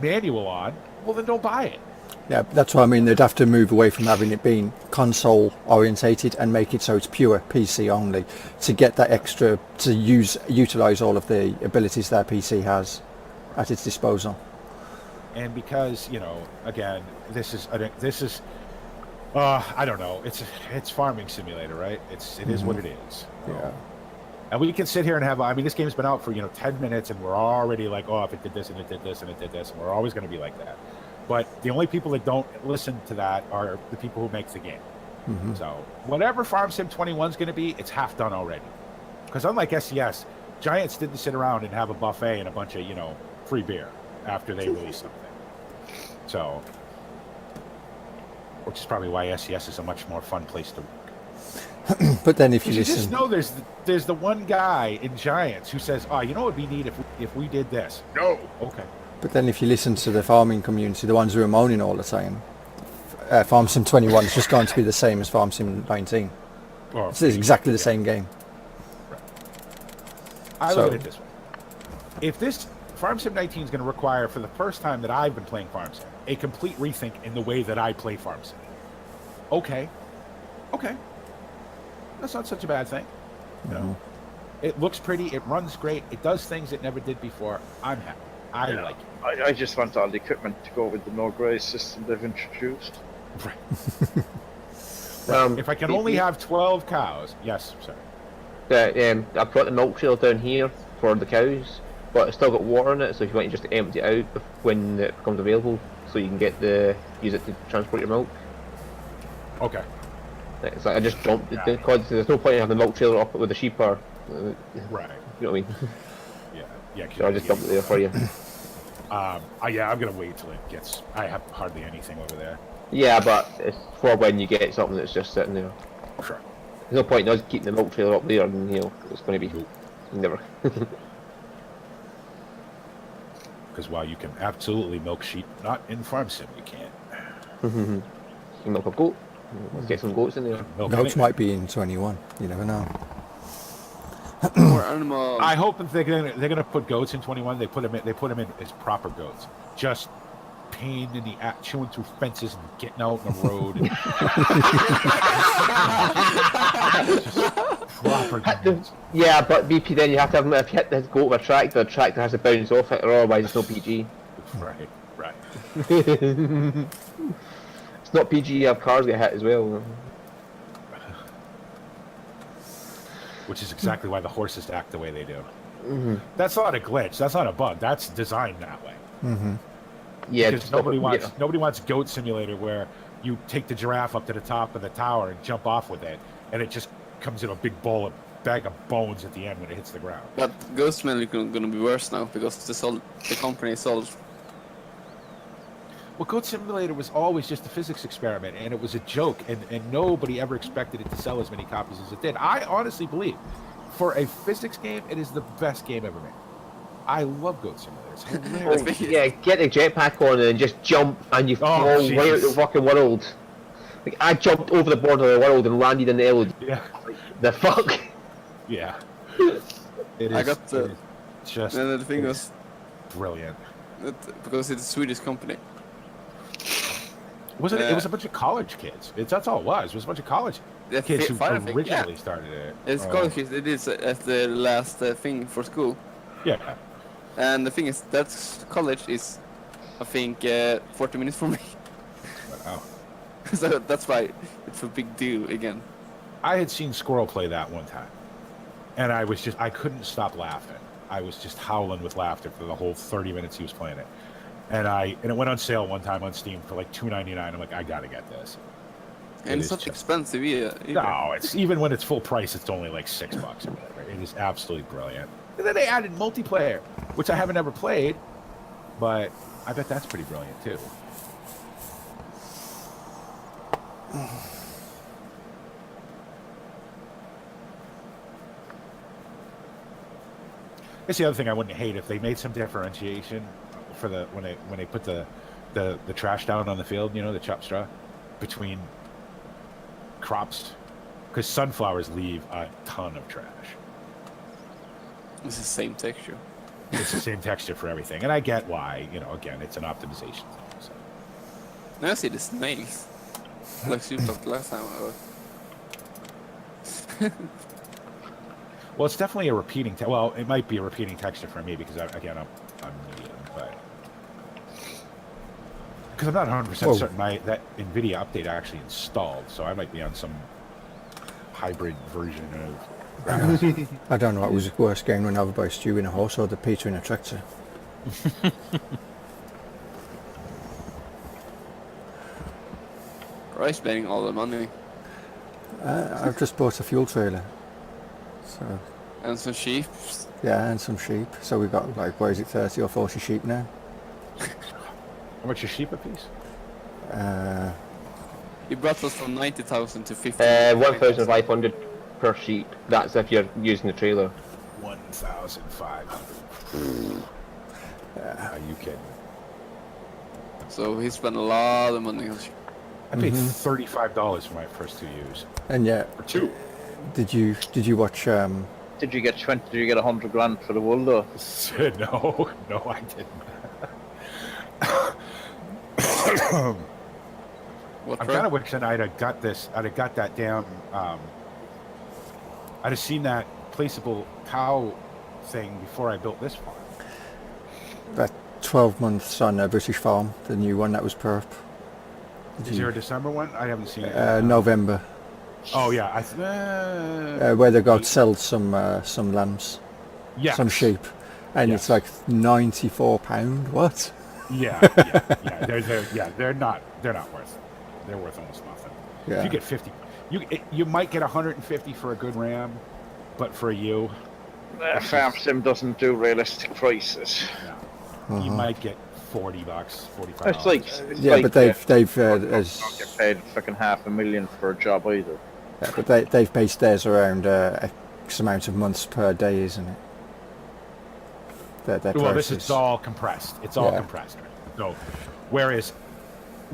manual on, well then don't buy it. Yeah, that's what I mean. They'd have to move away from having it being console orientated and make it so it's pure PC only to get that extra to utilize all of the abilities that PC has at its disposal. And because again, this is I don't know. It's farming simulator, right? It is what it is. Yeah. And we can sit here and have. I mean, this game's been out for 10 minutes, and we're already like, oh, if it did this and it did this and it did this, and we're always going to be like that. But the only people that don't listen to that are the people who make the game. So whatever Farm Sim 21 is going to be, it's half done already. Because unlike SES, Giants didn't sit around and have a buffet and a bunch of free beer after they released something. So, which is probably why SES is a much more fun place to work. But then if you listen, just know there's the one guy in Giants who says, "Oh, what would be neat if we did this?" No, okay. But then if you listen to the farming community, the ones who are moaning all the time, Farm Sim 21 is just going to be the same as Farm Sim 19. It's exactly the same game. Right. I look at it this way. If this Farm Sim 19 is going to require, for the first time that I've been playing Farm Sim, a complete rethink in the way that I play Farm Sim. Okay. That's not such a bad thing. It looks pretty, it runs great, it does things it never did before. I'm happy. I like it. I just want all the equipment to go with the no graze system they've introduced. Right. If I can only have 12 cows. Yes, sorry. I've got the milk trailer down here for the cows, but it's still got water in it, so if you want to just empty it out when it becomes available, so you can use it to transport your milk. Okay. It's like I just dumped it because there's no point in having the milk trailer up with the sheep or... right. You know what I mean? Yeah. So I just dumped it there for you. I'm gonna wait till it gets. I have hardly anything over there. Yeah, but it's for when you get something that's just sitting there. Sure. There's no point in us keeping the milk trailer up there, and it's going to be never. Because while you can absolutely milk sheep, not in Farm Sim, you can't. You can milk a goat. Let's get some goats in there. Goats might be in 21. You never know. More animals. I hope that they're gonna put goats in 21. They put them in as proper goats. Just pain in the ass, chewing through fences and getting out on the road. Just proper goats. Yeah, but BP, then you have to have them. If you hit this goat with a tractor, the tractor has to bounce off it, or otherwise it's no PG. Right. It's not PG. You have cars get hit as well. which is exactly why the horses act the way they do. Mm-hmm. That's not a glitch. That's not a bug. That's designed that way. Mm-hmm. Yeah, Because nobody wants Goat Simulator where you take the giraffe up to the top of the tower and jump off with it, and it just comes in a big bag of bones at the end when it hits the ground. But Ghost Simulator is going to be worse now because the company sold. Well, Goat Simulator was always just a physics experiment, and it was a joke, and nobody ever expected it to sell as many copies as it did. I honestly believe, for a physics game, it is the best game ever made. I love Goat Simulator. It's hilarious. yeah, get the jetpack on and just jump, and you fall right out the fucking world. Like, I jumped over the border of the world and landed in the LED. Yeah. The fuck? Yeah. It is, I got the. Just. And the thing was brilliant. because it's a Swedish company. Wasn't it? It was a bunch of college kids. That's all it was. It was a bunch of college kids who originally started it. It's college kids. It is at the last thing for school. Yeah. And the thing is, that college is, I think, 40 minutes from me. Wow. So that's why it's a big deal again. I had seen Squirrel play that one time, and I couldn't stop laughing. I was just howling with laughter for the whole 30 minutes he was playing it. And it went on sale one time on Steam for like $2.99. I'm like, I gotta get this. And it's not expensive either. No, it's even when it's full price, it's only like $6 or whatever. It is absolutely brilliant. And then they added multiplayer, which I haven't ever played, but I bet that's pretty brilliant too. That's the other thing I wouldn't hate if they made some differentiation for when they put the trash down on the field, you know, the chopped straw between crops, because sunflowers leave a ton of trash. It's the same texture. It's the same texture for everything, and I get why. You know, again, it's an optimization thing. So. Now I see the snakes, like you talked last time about. Well, it's definitely a repeating. Well, it might be a repeating texture for me because I'm medium, but because I'm not 100% certain that NVIDIA update actually installed, so I might be on some hybrid version of. I don't know what was worse, getting run over by Stu in a horse or the Peter in a tractor. Or spending all the money. I've just bought a fuel trailer. So. And some sheep. Yeah, and some sheep. So we've got like, what is it, 30 or 40 sheep now? How much is sheep a piece? You brought us from 90,000 to 50. 1,500 per sheep. That's if you're using the trailer. 1,500. Are you kidding? So he spent a lot of money on sheep. I paid $35 for my first 2 years. And yeah. For 2. Did you watch? Did you get 20? Did you get 100 grand for the wool though? No, I didn't. I'm kind of wishing I'd have got this. I'd have got that damn. I'd have seen that placeable cow thing before I built this farm. That 12 months on a British farm, the new one that was perp. Is there a December one? I haven't seen it. November. Oh yeah, where they got sell some lambs, some sheep, and it's like £94. What? Yeah. They're not worth. They're worth almost nothing. Yeah. If you get 50, you might get 150 for a good ram, but for you, Farm Sim doesn't do realistic prices. No. You might get $40, $45. It's like but they've don't get paid fucking $500,000 for a job either. Yeah, but they've based theirs around X amount of months per day, isn't it? Well, this is all compressed. It's all compressed. So, whereas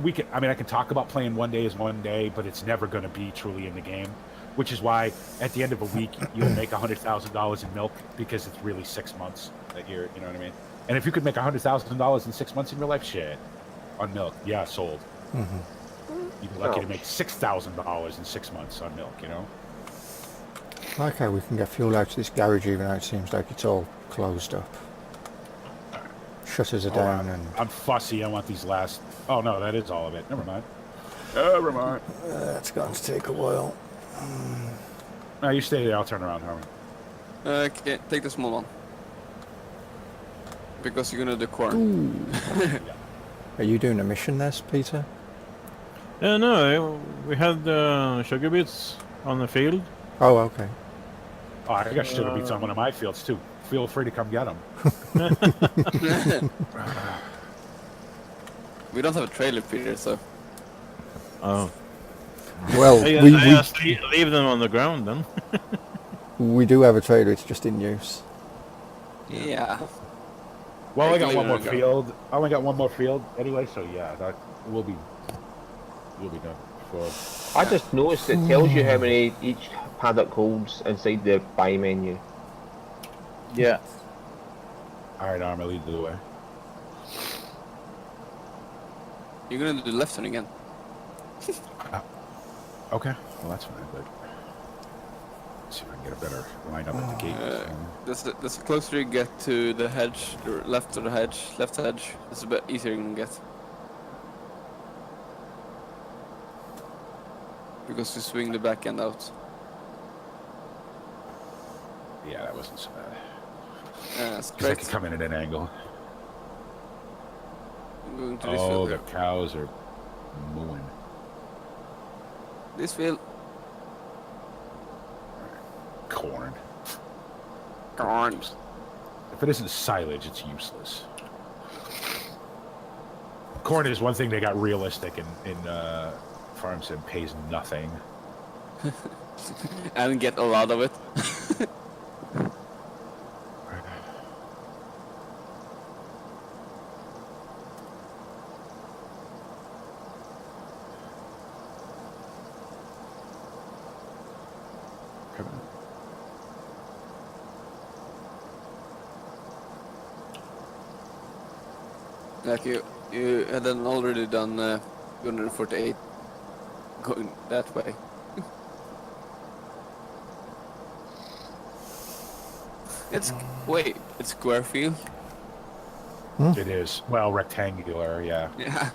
I can talk about playing one day as one day, but it's never going to be truly in the game. Which is why at the end of a week you'll make $100,000 in milk because it's really 6 months that you know what I mean. And if you could make $100,000 in 6 months in real life, shit, on milk, yeah, sold. You'd be lucky to make $6,000 in 6 months on milk, you know. Like how we can get fuel out to this garage even though it seems like it's all closed up. Shutters are down and... I'm fussy, I want these last... Oh no, that is all of it. Never mind. It's going to take a while. No, you stay there. I'll turn around, Harmon. Okay, take the small one. Because you're gonna do corn. Are you doing a mission there, Peter? No, we had sugar beets on the field. Oh, okay. Oh, I got sugar beets on one of my fields too. Feel free to come get them. We don't have a trailer, Peter, so... Oh. Well, I we just leave them on the ground then. we do have a trailer. It's just in use. Yeah. Well, I Take got leave one it more and go. field. I only got one more field anyway, so yeah, that will be done. For I just noticed it tells you how many each paddock holds inside the buy menu. Yeah. all right, Arm, lead the way. You're gonna do the left turn again. Okay, well that's fine. But let's see if I can get a better line up at the gate. The closer you get to the hedge, the left of the hedge, left hedge, it's a bit easier you can get. Because you swing the back end out. Yeah, that wasn't so bad. Because I Straight. could come in at an angle. I'm going to this Oh, field the here. cows are mooing. This field. Corn. Corn. If it isn't silage, it's useless. Corn is one thing they got realistic in farms and pays nothing. And get a lot of it. Come on. Like you had already done 248 going that way. It's square field. It is. Well, rectangular, yeah. Yeah.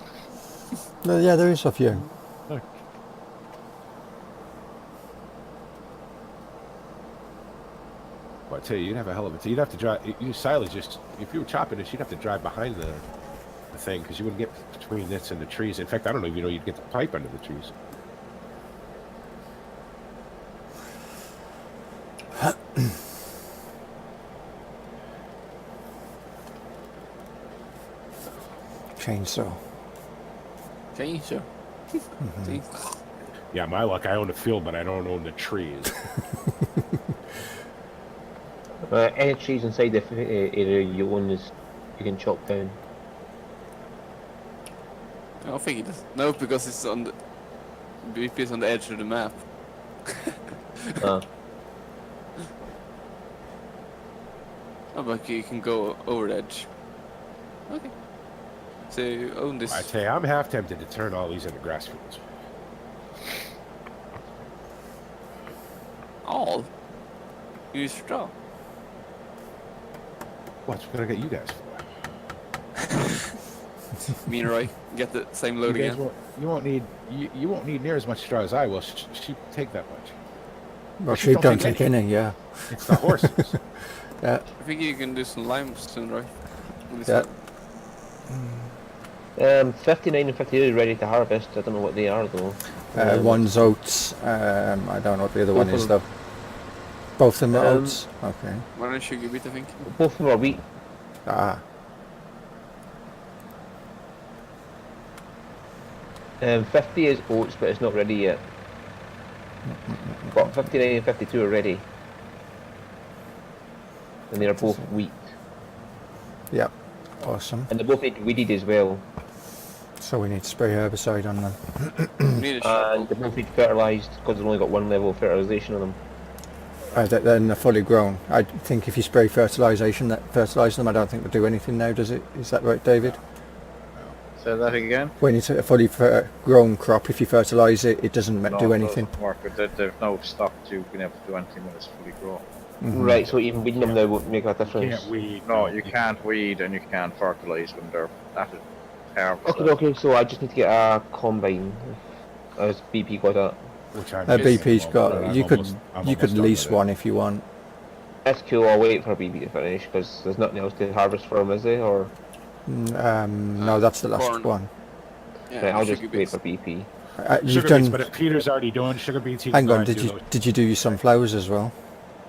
No, yeah, there is a few. Look. Well, I tell you, you'd have a hell of a... You'd have to drive... You silage just... If you were chopping this, you'd have to drive behind the thing, because you wouldn't get between this and the trees. In fact, I don't know if you know you'd get the pipe under the trees. Chainsaw. Okay, sure. See? Yeah, my luck, I own the field, but I don't own the trees. Any trees inside the area you own is you can chop down. I don't think it does. No, because it's on the BP is on the edge of the map. Ah. Oh, but you can go over the edge. Okay. So you own this. I tell you, I'm half tempted to turn all these into grass fields. All? You use straw. What's gonna get you guys for? Me and Roy get the same load You guys again. you won't need near as much straw as I will. Sheep take that much. Well, sheep sheep don't take any, yeah. It's the horses. Yeah. I think you can do some limes soon, Roy. On this Yeah. one. 59 and 52 is ready to harvest. I don't know what they are though. One's oats. I don't know what the other one Both is of though. Both of them are Um, oats. Okay. One is sugar beet, I think. Both of them are wheat. Ah. 50 is oats, but it's not ready yet. But 59 and 52 are ready. And they are both wheat. Yep. Awesome. And they both need weeded as well. So we need to spray herbicide on them. We need a shovel. And they both need fertilised because they've only got one level of fertilisation on them. Then they're fully grown. I think if you spray fertilisation, that fertilise them, I don't think they do anything now, does it? Is that right, David? Say that again. When it's a fully grown crop, if you fertilise it, it doesn't No, do it anything. doesn't work. There's no stop to being able to do anything when it's fully grown. Right, so even weeding them now won't make a difference. Can't weed. No, you can't weed and you can't fertilise when they're at a harvest. Okay, so I just need to get a combine. As BP got that. which I'm BP's got. I'm You could almost done lease with it. one if you want. That's cool. I'll wait for BP to finish because there's nothing else to harvest for him, is there? Or No, that's the last corn. one. Yeah, right, I'll just sugar wait beets. for BP. You've Sugar done. beets, but if Peter's already doing sugar beets, he Hang can go on. ahead and do those. Did you do your sunflowers as well?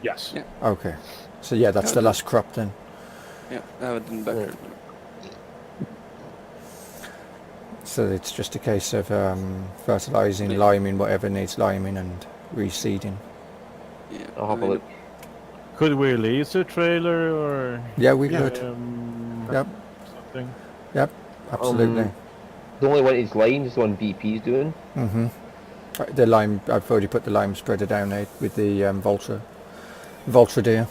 Yes. Yeah. Okay. So yeah, that's the last crop then. Yeah, I have it in the back. So it's just a case of fertilising, liming whatever needs liming, and reseeding. Yeah. I'll have a look. Could we lease a trailer or Yeah, we Yeah. could. Yep. something? Yep. Absolutely. The only one is lime is the one BP's doing. The lime. I've already put the lime spreader down there with the Vultra deer.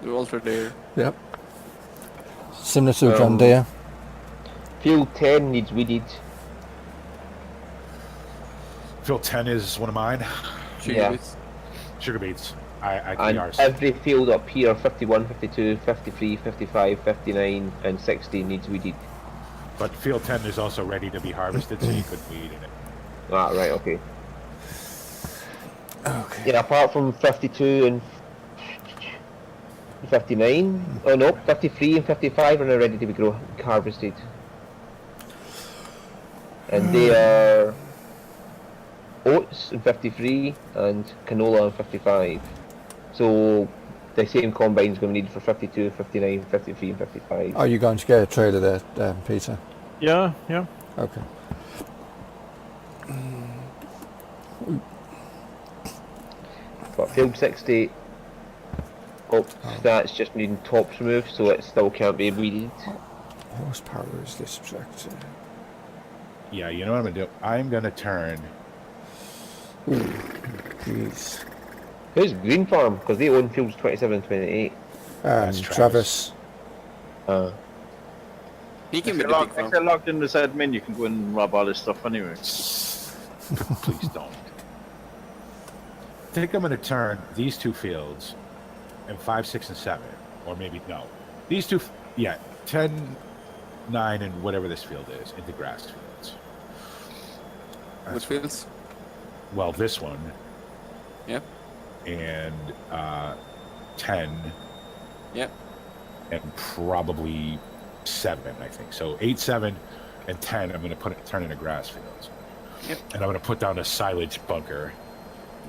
The Ultra there. Yep. Similar to a John Deere. Field 10 needs weeded. Field 10 is one of mine. Sugar Yeah. beets. Sugar beets. I And think ours. every field up here, 51, 52, 53, 55, 59 and 60 needs weeded. But field 10 is also ready to be harvested, so you could weed in it. Ah, right, okay. Okay. Yeah, apart from 52 and 59, oh no, 53 and 55 are now ready to be harvested. And they are oats in 53 and canola in 55. So the same combine is going to be needed for 52, 59, 53 and 55. Are you going to get a trailer there, Peter? Yeah, yeah. Okay. But field 60, that's just needing tops removed, so it still can't be weeded. Horsepower is this tractor? Yeah, you know what I'm going to do? I'm going to turn. Jeez. Who's Green Farm? Because they own fields 27 and 28. That's Travis. He can If be you're, the big logged, if farm. you're logged in as admin, you can go in and rob all this stuff anyway. Please don't. I think I'm going to turn these two fields and 5, 6, and 7. Or maybe, no. These two, 10, 9, and whatever this field is, into grass fields. Which fields? Well, this one. Yep. And 10. Yep. And probably 7, I think. So 8, 7, and 10, I'm going to turn into grass fields. Yep. And I'm going to put down a silage bunker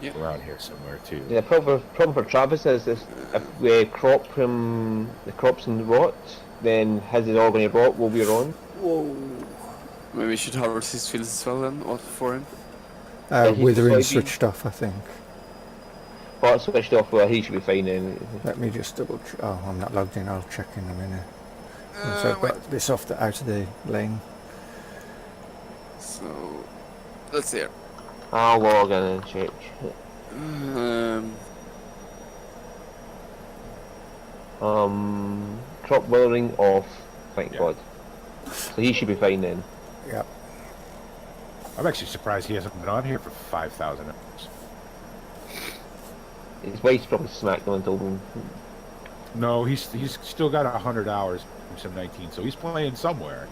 Yep. around here somewhere, too. The problem for Travis is this, if we crop him, the crops in the rot, then his is all going to rot while we're on. Maybe we should harvest his fields as well then, or for him. he's Withering soybean. switched off, I think. But it's switched off, well, he should be fine then. Let me just double check. Oh, I'm not logged in. I'll check in a minute. So I've got this off out of the lane. So, let's see here. I'll log in and check. Crop weathering off, thank God. So he should be fine then. Yep. I'm actually surprised he hasn't been on here for 5,000 hours. His wife's probably smacked him and told him. No, he's still got 100 hours from Sim 19, so he's playing somewhere.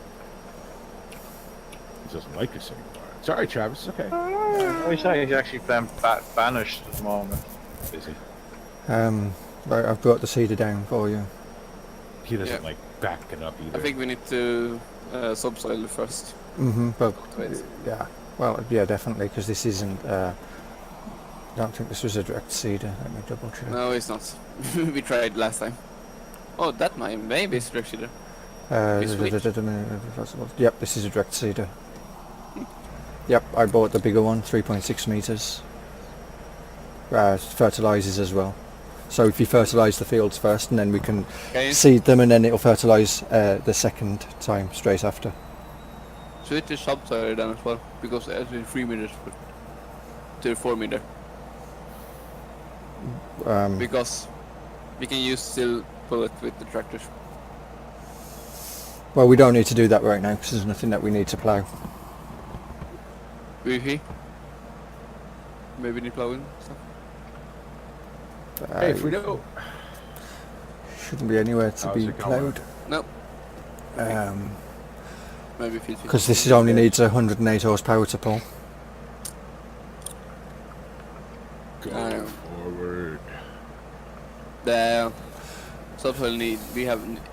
He doesn't like us anymore. Sorry, Travis. It's okay. Oh, he's actually playing Banished at the moment. Busy. Right, I've brought the cedar down for you. He doesn't Yeah. like backing up either. I think we need to subsoil it first. But Wait. yeah, well, yeah, definitely, because this isn't. I don't think this was a direct cedar. Let me double check. No, it's not. We tried last time. Oh, that maybe it's directly there. Yep, this is a direct cedar. Yep, I bought the bigger one, 3.6 meters. Fertilizes as well. So if you fertilize the fields first, and then we can Okay. seed them, and then it'll fertilize the second time straight after. So it is subsoil then as well, because it's 3 meters to 4 meter. Because we can still pull it with the tractors. Well, we don't need to do that right now because there's nothing that we need to plough. Maybe need plowing stuff. Hey, Frito. Shouldn't be anywhere to How's be it going? ploughed. Nope. Maybe feel Because this only needs 108 horsepower to pull. Go forward. The subsoil need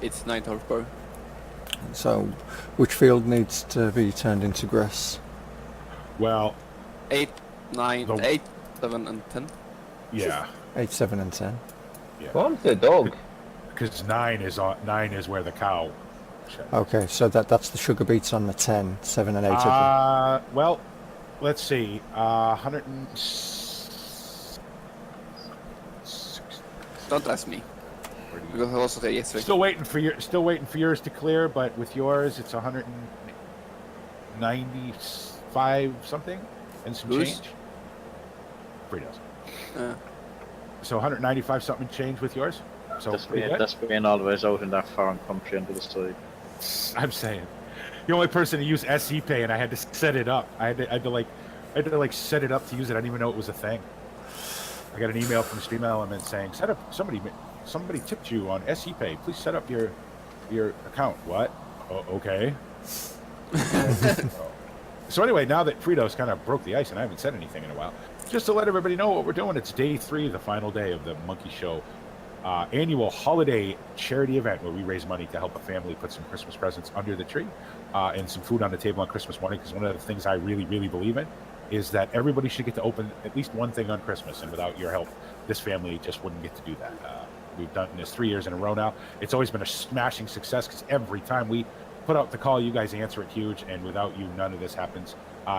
it's 9 horsepower. So, which field needs to be turned into grass? Well, 8, 9, The- 8, 7, and 10. yeah. 8, 7, and 10. What happened to the dog? Because 9 is where the cow. Shit. Okay, so that's the sugar beets on the 10, 7 and 8 of Well, let's see. 100 and... Don't ask me. Because I also say yes. Still waiting for yours to clear, but with yours it's 195 something and some Whose? change. Fritos. So 195 something change with yours. So pretty good. That's being always out in that foreign country under the side. I'm saying, the only person to use SE Pay, and I had to set it up. I had to set it up to use it. I didn't even know it was a thing. I got an email from Stream Element saying, "Set up somebody tipped you on SE Pay. Please set up your account." What? Oh, okay. So anyway, now that Fritos kind of broke the ice and I haven't said anything in a while, just to let everybody know what we're doing, it's day 3, the final day of the Monkey Show annual holiday charity event where we raise money to help a family put some Christmas presents under the tree and some food on the table on Christmas morning, because one of the things I really, really believe in is that everybody should get to open at least one thing on Christmas, and without your help, this family just wouldn't get to do that. We've done this 3 years in a row now. It's always been a smashing success because every time we put out the call, you guys answer it huge, and without you, none of this happens.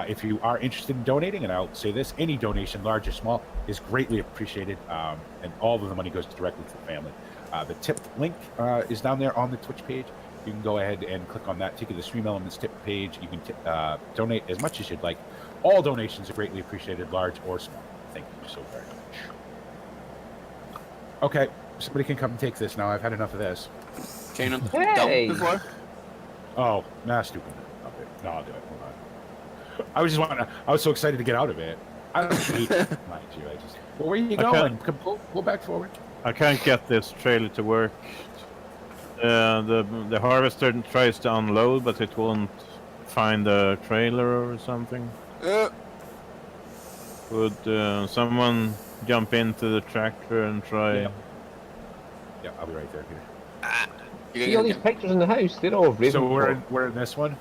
If you are interested in donating, and I'll say this, any donation, large or small, is greatly appreciated, and all of the money goes directly to the family. The tip link is down there on the Twitch page. You can go ahead and click on that, take you to the Stream Elements tip page. You can donate as much as you'd like. All donations are greatly appreciated, large or small. Thank you so very much. Okay, somebody can come and take this now. I've had enough of this. Can you Hey. dump before? Oh, nah, stupid. Okay. No, I'll do it. Hold on. I was so excited to get out of it. I don't hate mind you. Well, where are you going? Come, pull back forward. I can't get this trailer to work. The harvester tries to unload, but it won't find the trailer or something. Would someone jump into the tractor and try? Yeah, I'll be right there, Peter. See all these pictures in the house? They're all Raven. So we're in this one?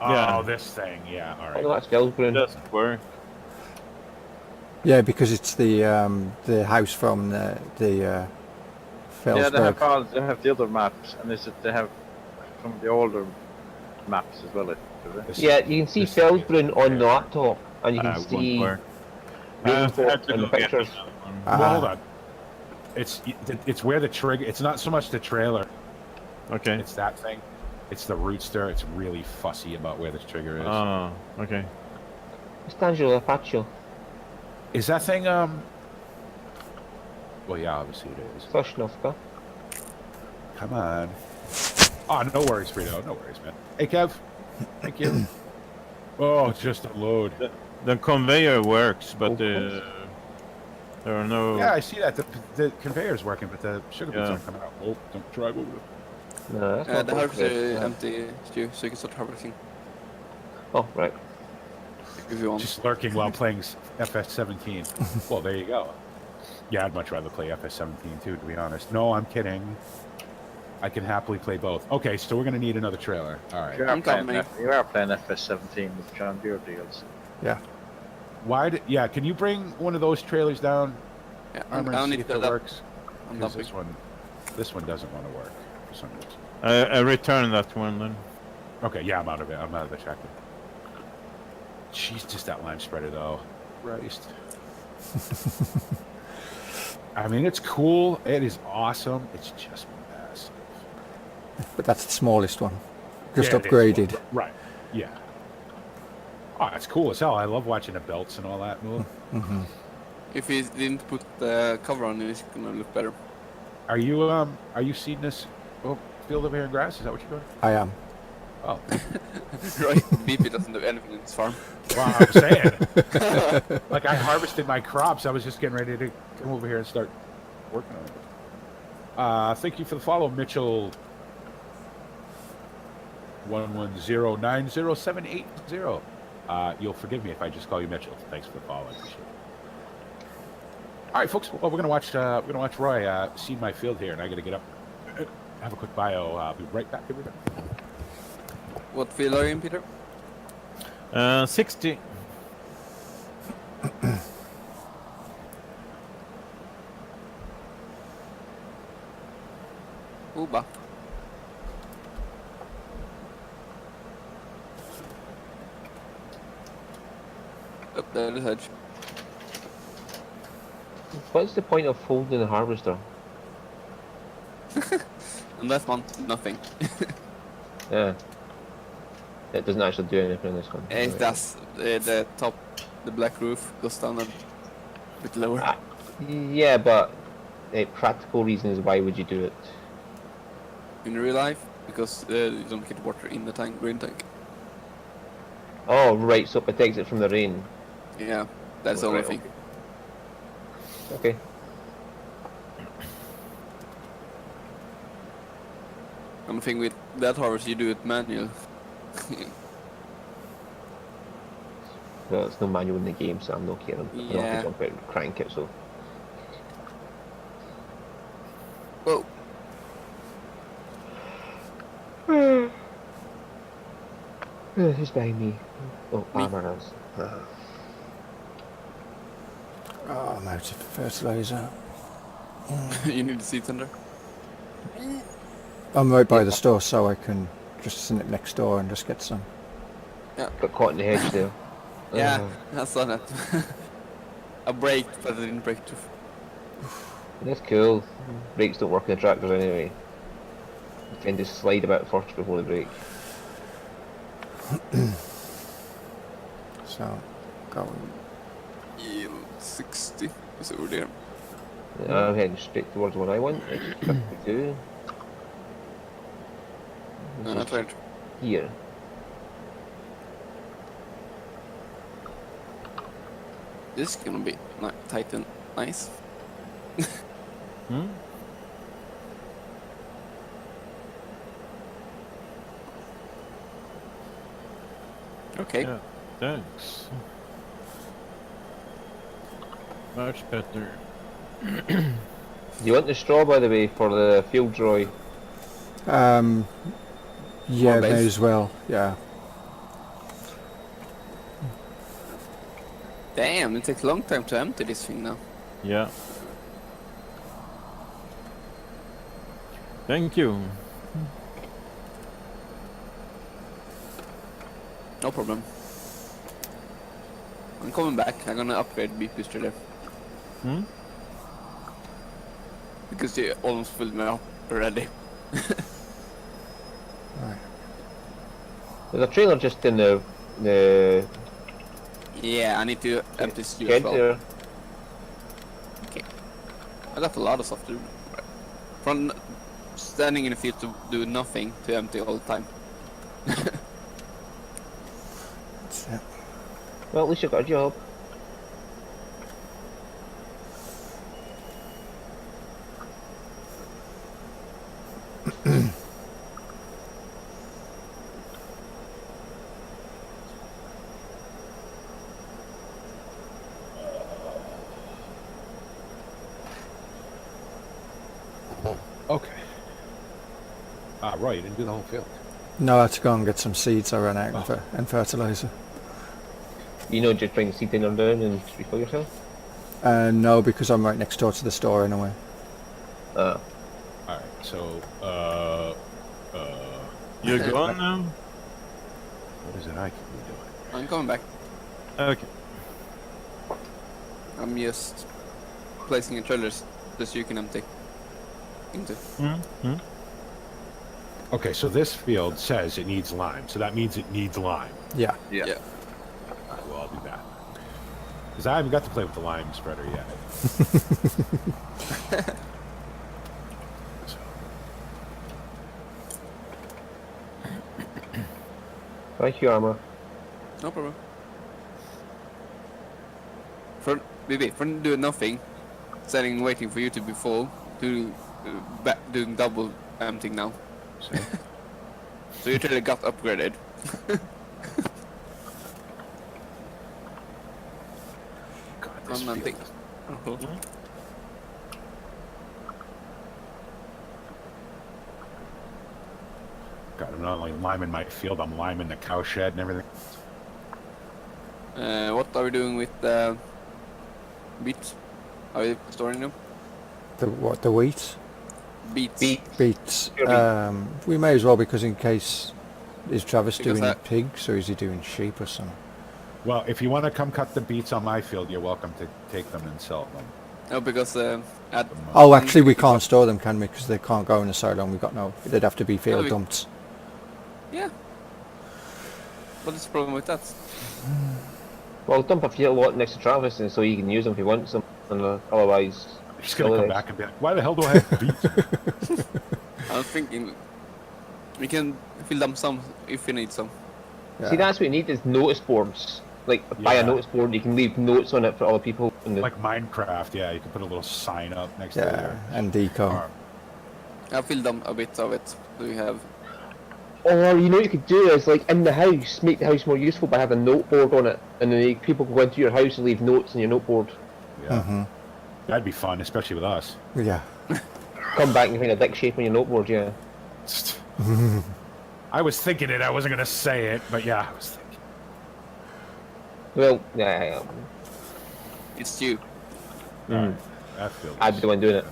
Yeah. Oh, this thing. Yeah, all Oh, right. that's Felsbrunn. It doesn't work. Yeah, because it's the house from the Yeah, Felsberg. they have the other maps, and they have some of the older maps as well. Yeah, you can see This- Felsbrunn on the laptop, and you can Won't see work. I Ravenport have to in go the get pictures. another one. Well, hold on. It's where the trigger. It's not so much the trailer. Okay. It's that thing. It's the rootster. It's really fussy about where the trigger is. Oh, okay. Stangelo Apache. Is that thing? Well, yeah, obviously it is. Sosnovka. Come on. Oh, no worries, Frito. No worries, man. Hey, Kev. Thank you. Oh, just a load. The conveyor works, but there are no. Yeah, I see that. The conveyor's working, but the sugar beets Yeah. aren't coming out. Oh, don't drive over it. No, that's not The harvester Felsbrunn. empty, Stu, so you can start harvesting Oh, right. if you want. Just lurking while playing FS19. Well, there you go. Yeah, I'd much rather play FS17 too, to be honest. No, I'm kidding. I can happily play both. Okay, so we're going to need another trailer. All right. You I'm are playing, coming. you are playing FS17 with John Deere deals. Yeah. Yeah, can you bring one of those trailers down, Yeah, Armor, I and see need if to it dump. works? I'm 'Cause dumping. this one doesn't want to work for some reason. I return that one then. Okay, yeah, I'm out of it. I'm out of the tractor. Jeez, just that lime spreader though. Christ. I mean, it's cool. It is awesome. It's just massive. But that's the smallest one. Just Yeah, it is. upgraded. Right. Yeah. Oh, it's cool as hell. I love watching the belts and all that move. If he didn't put the cover on, it's gonna look better. Are you seeding this field over here in grass? Is that what you're doing? I am. Oh, Right? BP doesn't do anything in his farm. wow, I'm saying. Like I harvested my crops. I was just getting ready to come over here and start working on it. Thank you for the follow, Mitchell. 1109078. You'll forgive me if I just call you Mitchell. Thanks for the follow. I appreciate it. All right, folks. Well, we're gonna watch Roy seed my field here, and I got to get up, have a quick bio. I'll be right back. Everybody. What field are you in, Peter? 60. Uba. Up there, the hedge. What's the point of holding the harvester? And that one, nothing. Yeah. It doesn't actually do anything in this one. It does. The top, the black roof goes down a bit lower. Yeah, but practical reasons why would you do it? In real life, because you don't get water in the tank, green tank. Oh, right, so it protects it from the rain. Yeah, that's the only Right, thing. Okay. Only thing with that harvest, you do it manual. Well, it's no manual in the game, so I'm not caring. I don't have Yeah. to jump out and crank it, so. Whoa. Who's behind me? Oh, armor is. Oh, I'm out of fertiliser. You need to see thunder. I'm right by the store, so I can just nip next door and just get some. Got caught in the hedge there. Yeah, I saw that. I braked, but I didn't brake too. That's cool. Brakes don't work in the tractors anyway. You tend to slide a bit first before the brake. So, going. Yield 60 is over there. I'm heading straight towards what I want. It's 52. I tried. Here. This is gonna be tight and nice. Hmm? Okay. Yeah, thanks. Much better. Do you want the straw, by the way, for the field, Roy? Yeah, More may base. as well. Yeah. Damn, it takes a long time to empty this thing now. Yeah. Thank you. No problem. I'm coming back. I'm gonna upgrade beef booster there. Hmm? Because they almost filled me up already. Right. There's a trailer just in the Yeah, I need to empty stew as shed well. there. I got a lot of stuff to do. From standing in the field to do nothing to empty all the time. That's it. Well, at least you got a job. Okay. Roy, you didn't do the whole field. No, I had to go and get some seeds I ran out of and fertiliser. You know, just bring the seat in down and refill yourself. No, because I'm right next door to the store anyway. All right. So, You're gone now? what is it I can be doing? I'm coming back. Okay. I'm just placing in trailers just so you can empty into. Hmm? Okay, so this field says it needs lime, so that means it needs lime. Yeah. Yeah. Yeah. All right, well, I'll do that. Because I haven't got to play with the lime spreader yet. So, Thank you, Armour. No problem. For doing nothing, standing waiting for you to be full, to doing double emptying now. see? So your trailer got upgraded. God, this Romantic. field is- Uh-huh. God, I'm not only liming my field, I'm liming the cow shed and everything. What are we doing with the beets? Are we storing them? The what? The wheat? Beets. Beets. Pure beet. We may as well, because in case, is Travis Because doing I- pigs or is he doing sheep or something? Well, if you want to come cut the beets on my field, you're welcome to take them and sell them. No, because at Oh, actually, we can't store them, can we? Because they can't go in a so long. We've got no. They'd have to be field we- dumped. yeah. What is the problem with that? Well, dump a few lot next to Travis, and so you can use them if you want some. And otherwise, He's gonna come otherwise- back and be like, "Why the hell do I have beets?" I was thinking we can fill them some if we need some. Yeah. See, that's what you need is notice boards. Like, buy a Yeah. notice board, you can leave notes on it for other people. And Like Minecraft, yeah, you can put a little sign up next to Yeah, there. and deco. Or- I'll fill them a bit of it. So we have. Or, you know what you could do is, like, in the house, make the house more useful by having a note board on it. And then people can go into your house and leave notes on your note board. Yeah, Mhm. that'd be fun, especially with us. Yeah. Come back and find a dick shape on your note board, yeah. I was thinking it. I wasn't gonna say it, but yeah, I was thinking. Well, yeah. It's you. Mm. That feels. I'd be the one doing it.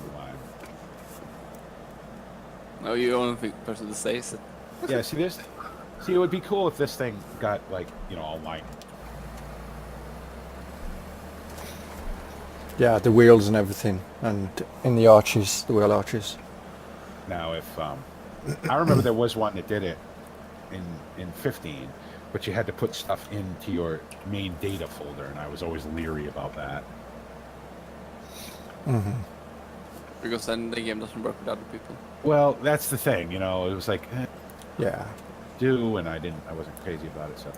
No, you're the only person that says it. Yeah, see this. See, it would be cool if this thing got like, you know, all lined. Yeah, the wheels and everything, and in the arches, the wheel arches. Now, if I remember, there was one that did it in 15, but you had to put stuff into your main data folder, and I was always leery about that. Mhm. Because then the game doesn't work with other people. Well, that's the thing, you know. It was like Yeah. do, and I wasn't crazy about it. So,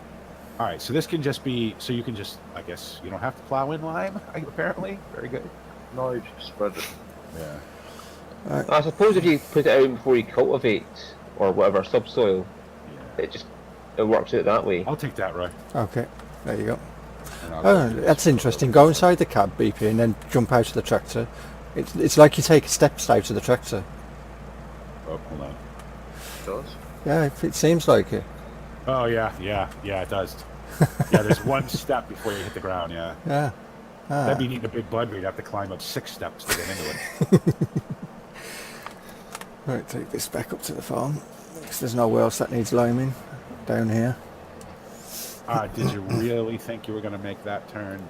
all right, so this can just be, so you can just, I guess, you don't have to plow in lime. Apparently, very good. No, you just spread it. Yeah. I suppose if you put it out before you cultivate, or whatever, subsoil, Yeah. it works out that way. I'll take that, Roy. Okay. There you go. And I'll Oh, go do this. that's interesting. Go inside the cab, BP, and then jump out of the tractor. It's like you take steps out of the tractor. Oh, hold on. It does. Yeah, it seems like it. Oh yeah, it does. Yeah, there's one step before you hit the ground. Yeah, Yeah. Ah. that'd be needing a big blood. We'd have to climb up 6 steps to get into it. Right, take this back up to the farm, because there's nowhere else that needs liming down here. Did you really think you were going to make that turn?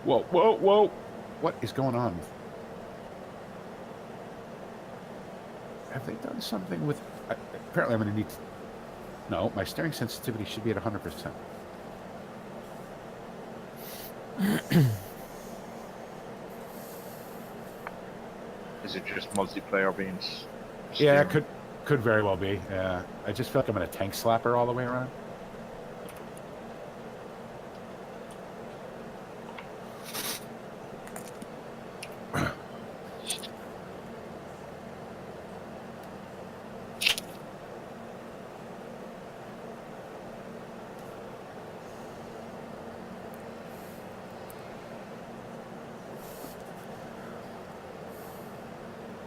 Whoa, whoa, whoa! What is going on? Have they done something with... apparently I'm going to need... No, my steering sensitivity should be at 100%. Is it just multiplayer being? Yeah, it steering? could very well be. Yeah, I just feel like I'm in a tank slapper all the way around.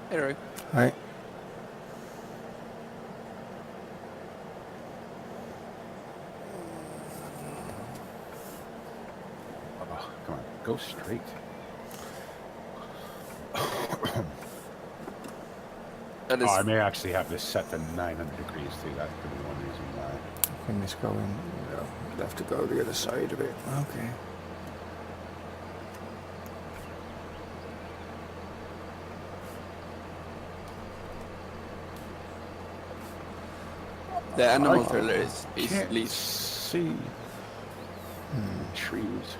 Hey, Roy. Right. Oh, come on, go straight. That is. Oh, I may actually have this set to 900 degrees too. That could be one reason why. Can this go in? No, you'd have to go the other side a bit. Okay. The animal I trailer is Can't least. see trees.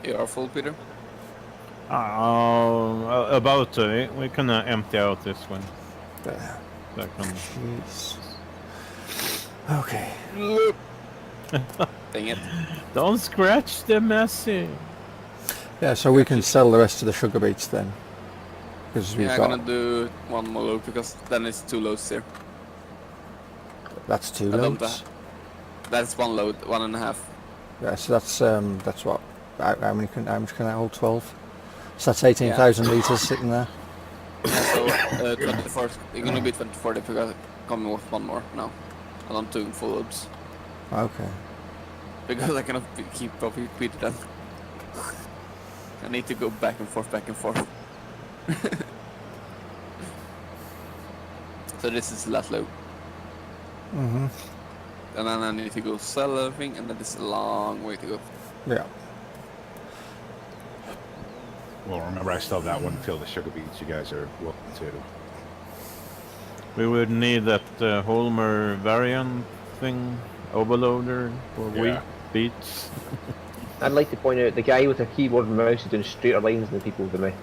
You are full, Peter. About we can empty out this one. There. Second. Jeez. Okay. Dang it. Don't scratch the messy. Yeah, so we can sell the rest of the sugar beets then. Because we've Yeah, I'm got... gonna do one more load because then it's 2 loads here. That's 2 I don't loads. That's 1 load, 1.5. Yeah, so that's what... How much can I hold? 12? So that's 18,000 litres sitting there. Yeah, so 24. You're gonna be 24 if you're coming with 1 more now. And I'm doing full loads. Okay. Because I cannot keep up with that. I need to go back and forth, back and forth. So this is the last load. Mm-hmm. And then I need to go sell everything, and that is a long way to go. Yeah. Well, remember, I still have that one field of sugar beets you guys are welcome to. We would need that Holmer variant thing, overloader for wheat, beets. I'd like to point out the guy with a keyboard and mouse is doing straighter lines than the people with the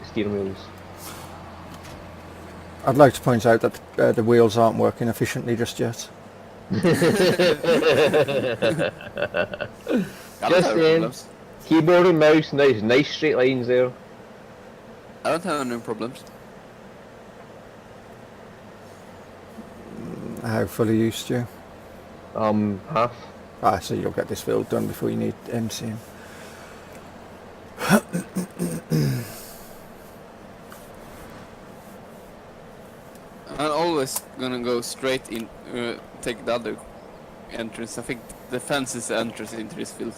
steering wheels. I'd like to point out that the wheels aren't working efficiently just yet. Just saying, keyboard and mouse, nice straight lines there. I don't have any problems. How fully used you? Half. Ah, so you'll get this field done before you need MCing. I'm always gonna go straight in, take the other entrance. I think the fence is the entrance into this field.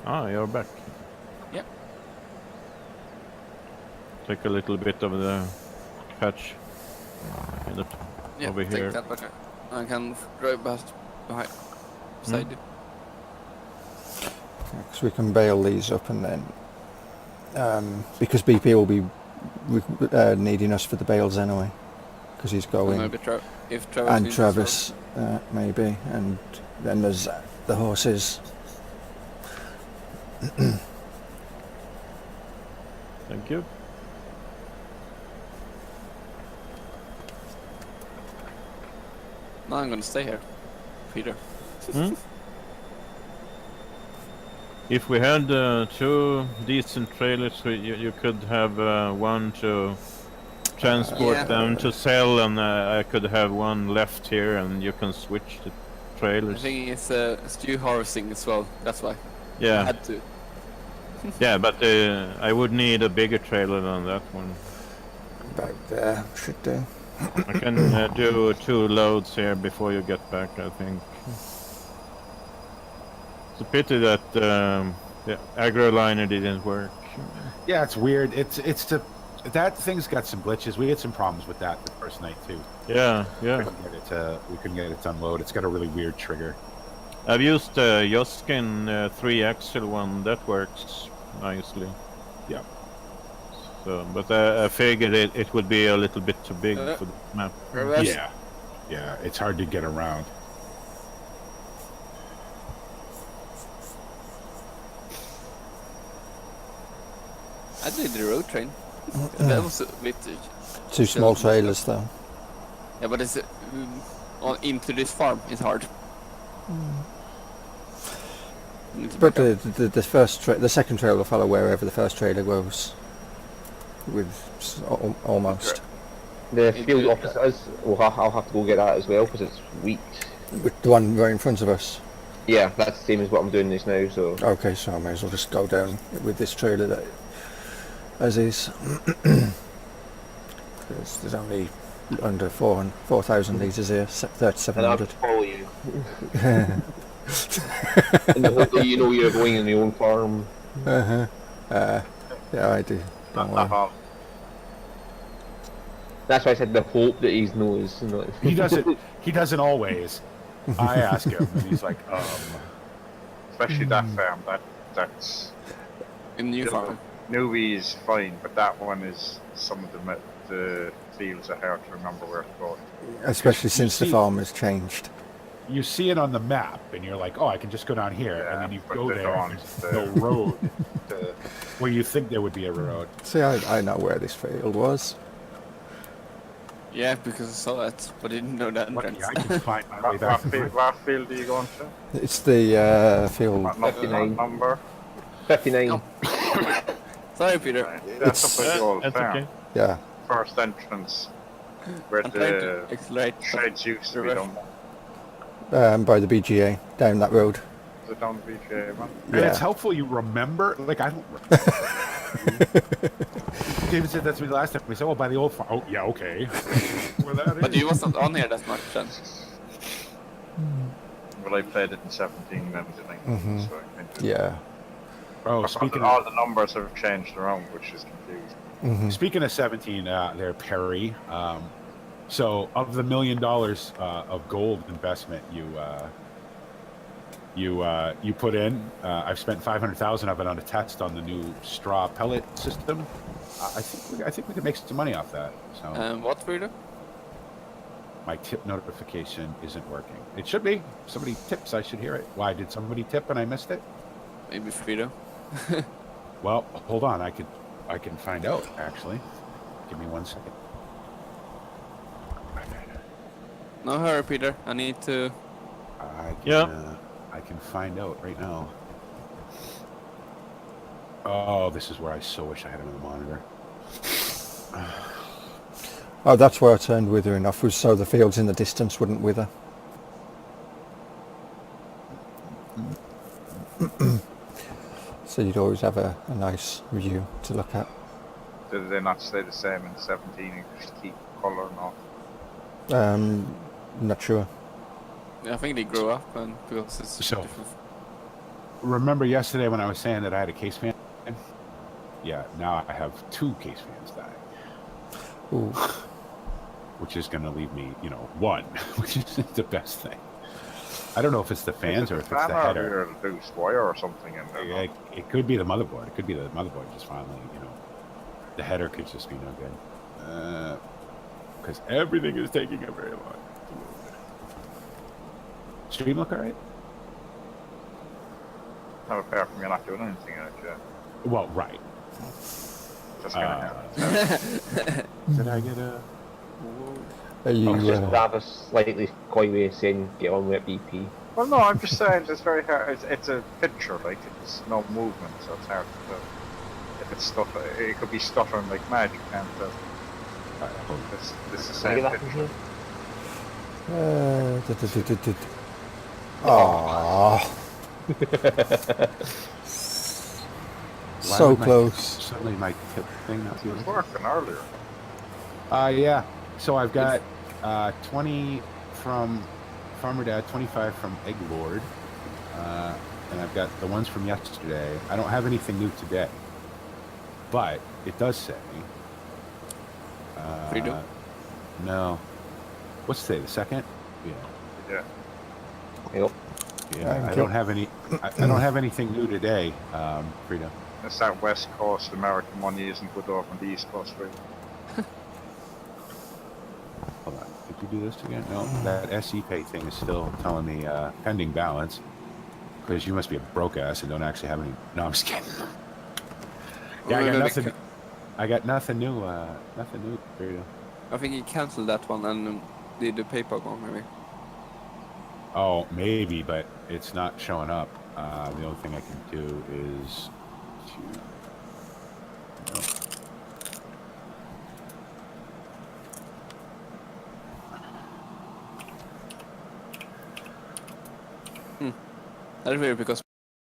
Ah, you're back. Yep. Take a little bit of the patch in the Yeah, over take here. that back. I can drive past behind. Beside it. Because we can bail these up and then... because BP will be needing us for the bales anyway. Because he's going... Maybe if Travis And needs Travis, maybe. And then there's the horses. Thank you. No, I'm gonna stay here, Peter. Hmm? If we had 2 decent trailers, you could have one to transport Yeah. them to sell, and I could have one left here, and you can switch the I trailers. think it's stew harvesting as well. That's why I Yeah, had to. yeah, but I would need a bigger trailer than that one. About there, should do. I can do 2 loads here before you get back, I think. It's a pity that the agro liner didn't work. Yeah, it's weird. That thing's got some glitches. We had some problems with that the first night too. Yeah, yeah. We couldn't get it to unload. It's got a really weird trigger. I've used Joskin 3-axle one. That works nicely. Yeah. So, but I figured it would be a little bit too big for the map. Yeah. Yeah, it's hard to get around. I did the road train. That was a bit. 2 small trailers though. Yeah, but it's into this farm. It's hard. But the second trailer will follow wherever the first trailer goes. Almost. The field officers, I'll have to go get that as well because it's weak. With the one right in front of us. Yeah, that's the same as what I'm doing this now. So Okay, so I may as well just go down with this trailer that as is. There's only under 4,000 litres here, and I'll 3,700. follow you. And the whole day you know you're going in your own farm. Yeah, I do. Don't worry. That's why I said the hope that he knows. He doesn't. He doesn't always. I ask him, and he's like, Especially that farm. That's In the new farm. newbie is fine, but that one is some of the fields are hard to remember where to go. Especially since the farm has changed. you see it on the map, and you're like, oh, I can just go down here, and then you go there, and there's no road to where you think there would be a road. See, I know where this field was. Yeah, because I saw it, but I didn't know the entrance. Lucky I can find my way back. What field are you going to? It's the field. What 59. number? 59. No. Sorry, Peter. That's up at the old That's farm. okay. Yeah. First entrance where I'm trying to the accelerate. sheds used to be done. By the BGA, down that road. Is it down the BGA one? And Yeah. it's helpful you remember. Like, I don't. David said that to me last time. We said, "Oh, by the old farm." Oh, yeah, okay. Where that But is. you wasn't on here that much then. Well, I played it in 17 and then 19, so I kind of... Yeah. Oh, speaking of, all the numbers have changed around, which is confusing. speaking of 17, there, Perry. So, of the $1 million of gold investment you put in, I've spent 500,000 of it on a test on the new straw pellet system. I think we could make some money off that. So What, Peter? my tip notification isn't working. It should be. Somebody tips, I should hear it. Why did somebody tip and I missed it? Maybe Frito. Well, hold on. I can find out actually. Give me 1 second. No hurry, Peter. I need to. I can find out right now. Oh, this is where I so wish I had another monitor. Oh, that's where I turned wither enough, was so the fields in the distance wouldn't wither. So you'd always have a nice view to look at. Did they not stay the same in 17 and just keep colour and all? Not sure. I think they grew up and because it's So- different. Remember yesterday when I was saying that I had a case fan? Yeah, now I have 2 case fans dying, Ooh. which is going to leave me, one, which is the best thing. I don't know if it's the fans or if it's the header. Or loose wire or something in there. It could be the motherboard. It could be the motherboard just finally, the header could just be no good. Because everything is taking a very long. Stream look alright? Not apart from you're not doing anything in it, yeah. Well, right. Just gonna happen. Did I get a? Are you, Just rather slightly coy way of saying get on with BP. Well, no, I'm just saying it's very hard. It's a picture, like it's no movement, so it's hard to tell. If it's stuff, it could be stuttering like mad. You can't tell. This is the Can I same get that picture. from here? Aww. So close. Suddenly my tip thing not It was doing. working earlier. Yeah. So I've got 20 from Farmer Dad, 25 from Egg Lord, and I've got the ones from yesterday. I don't have anything new today, but it does say. Freedom? No. What's today? The 2nd? Yeah. Yeah. Yep. Yeah. I don't have any. I don't have anything new today, Frida. It's that West Coast American money isn't good over on the East Coast, right? Hold on. Did you do this again? No. That SE Pay thing is still telling me pending balance. Because you must be a broke ass and don't actually have any. No, I'm just kidding. Yeah, I got nothing. I got nothing new. Nothing new, Frida. I think he cancelled that one and did the paper one maybe. Oh, maybe, but it's not showing up. The only thing I can do is That's weird because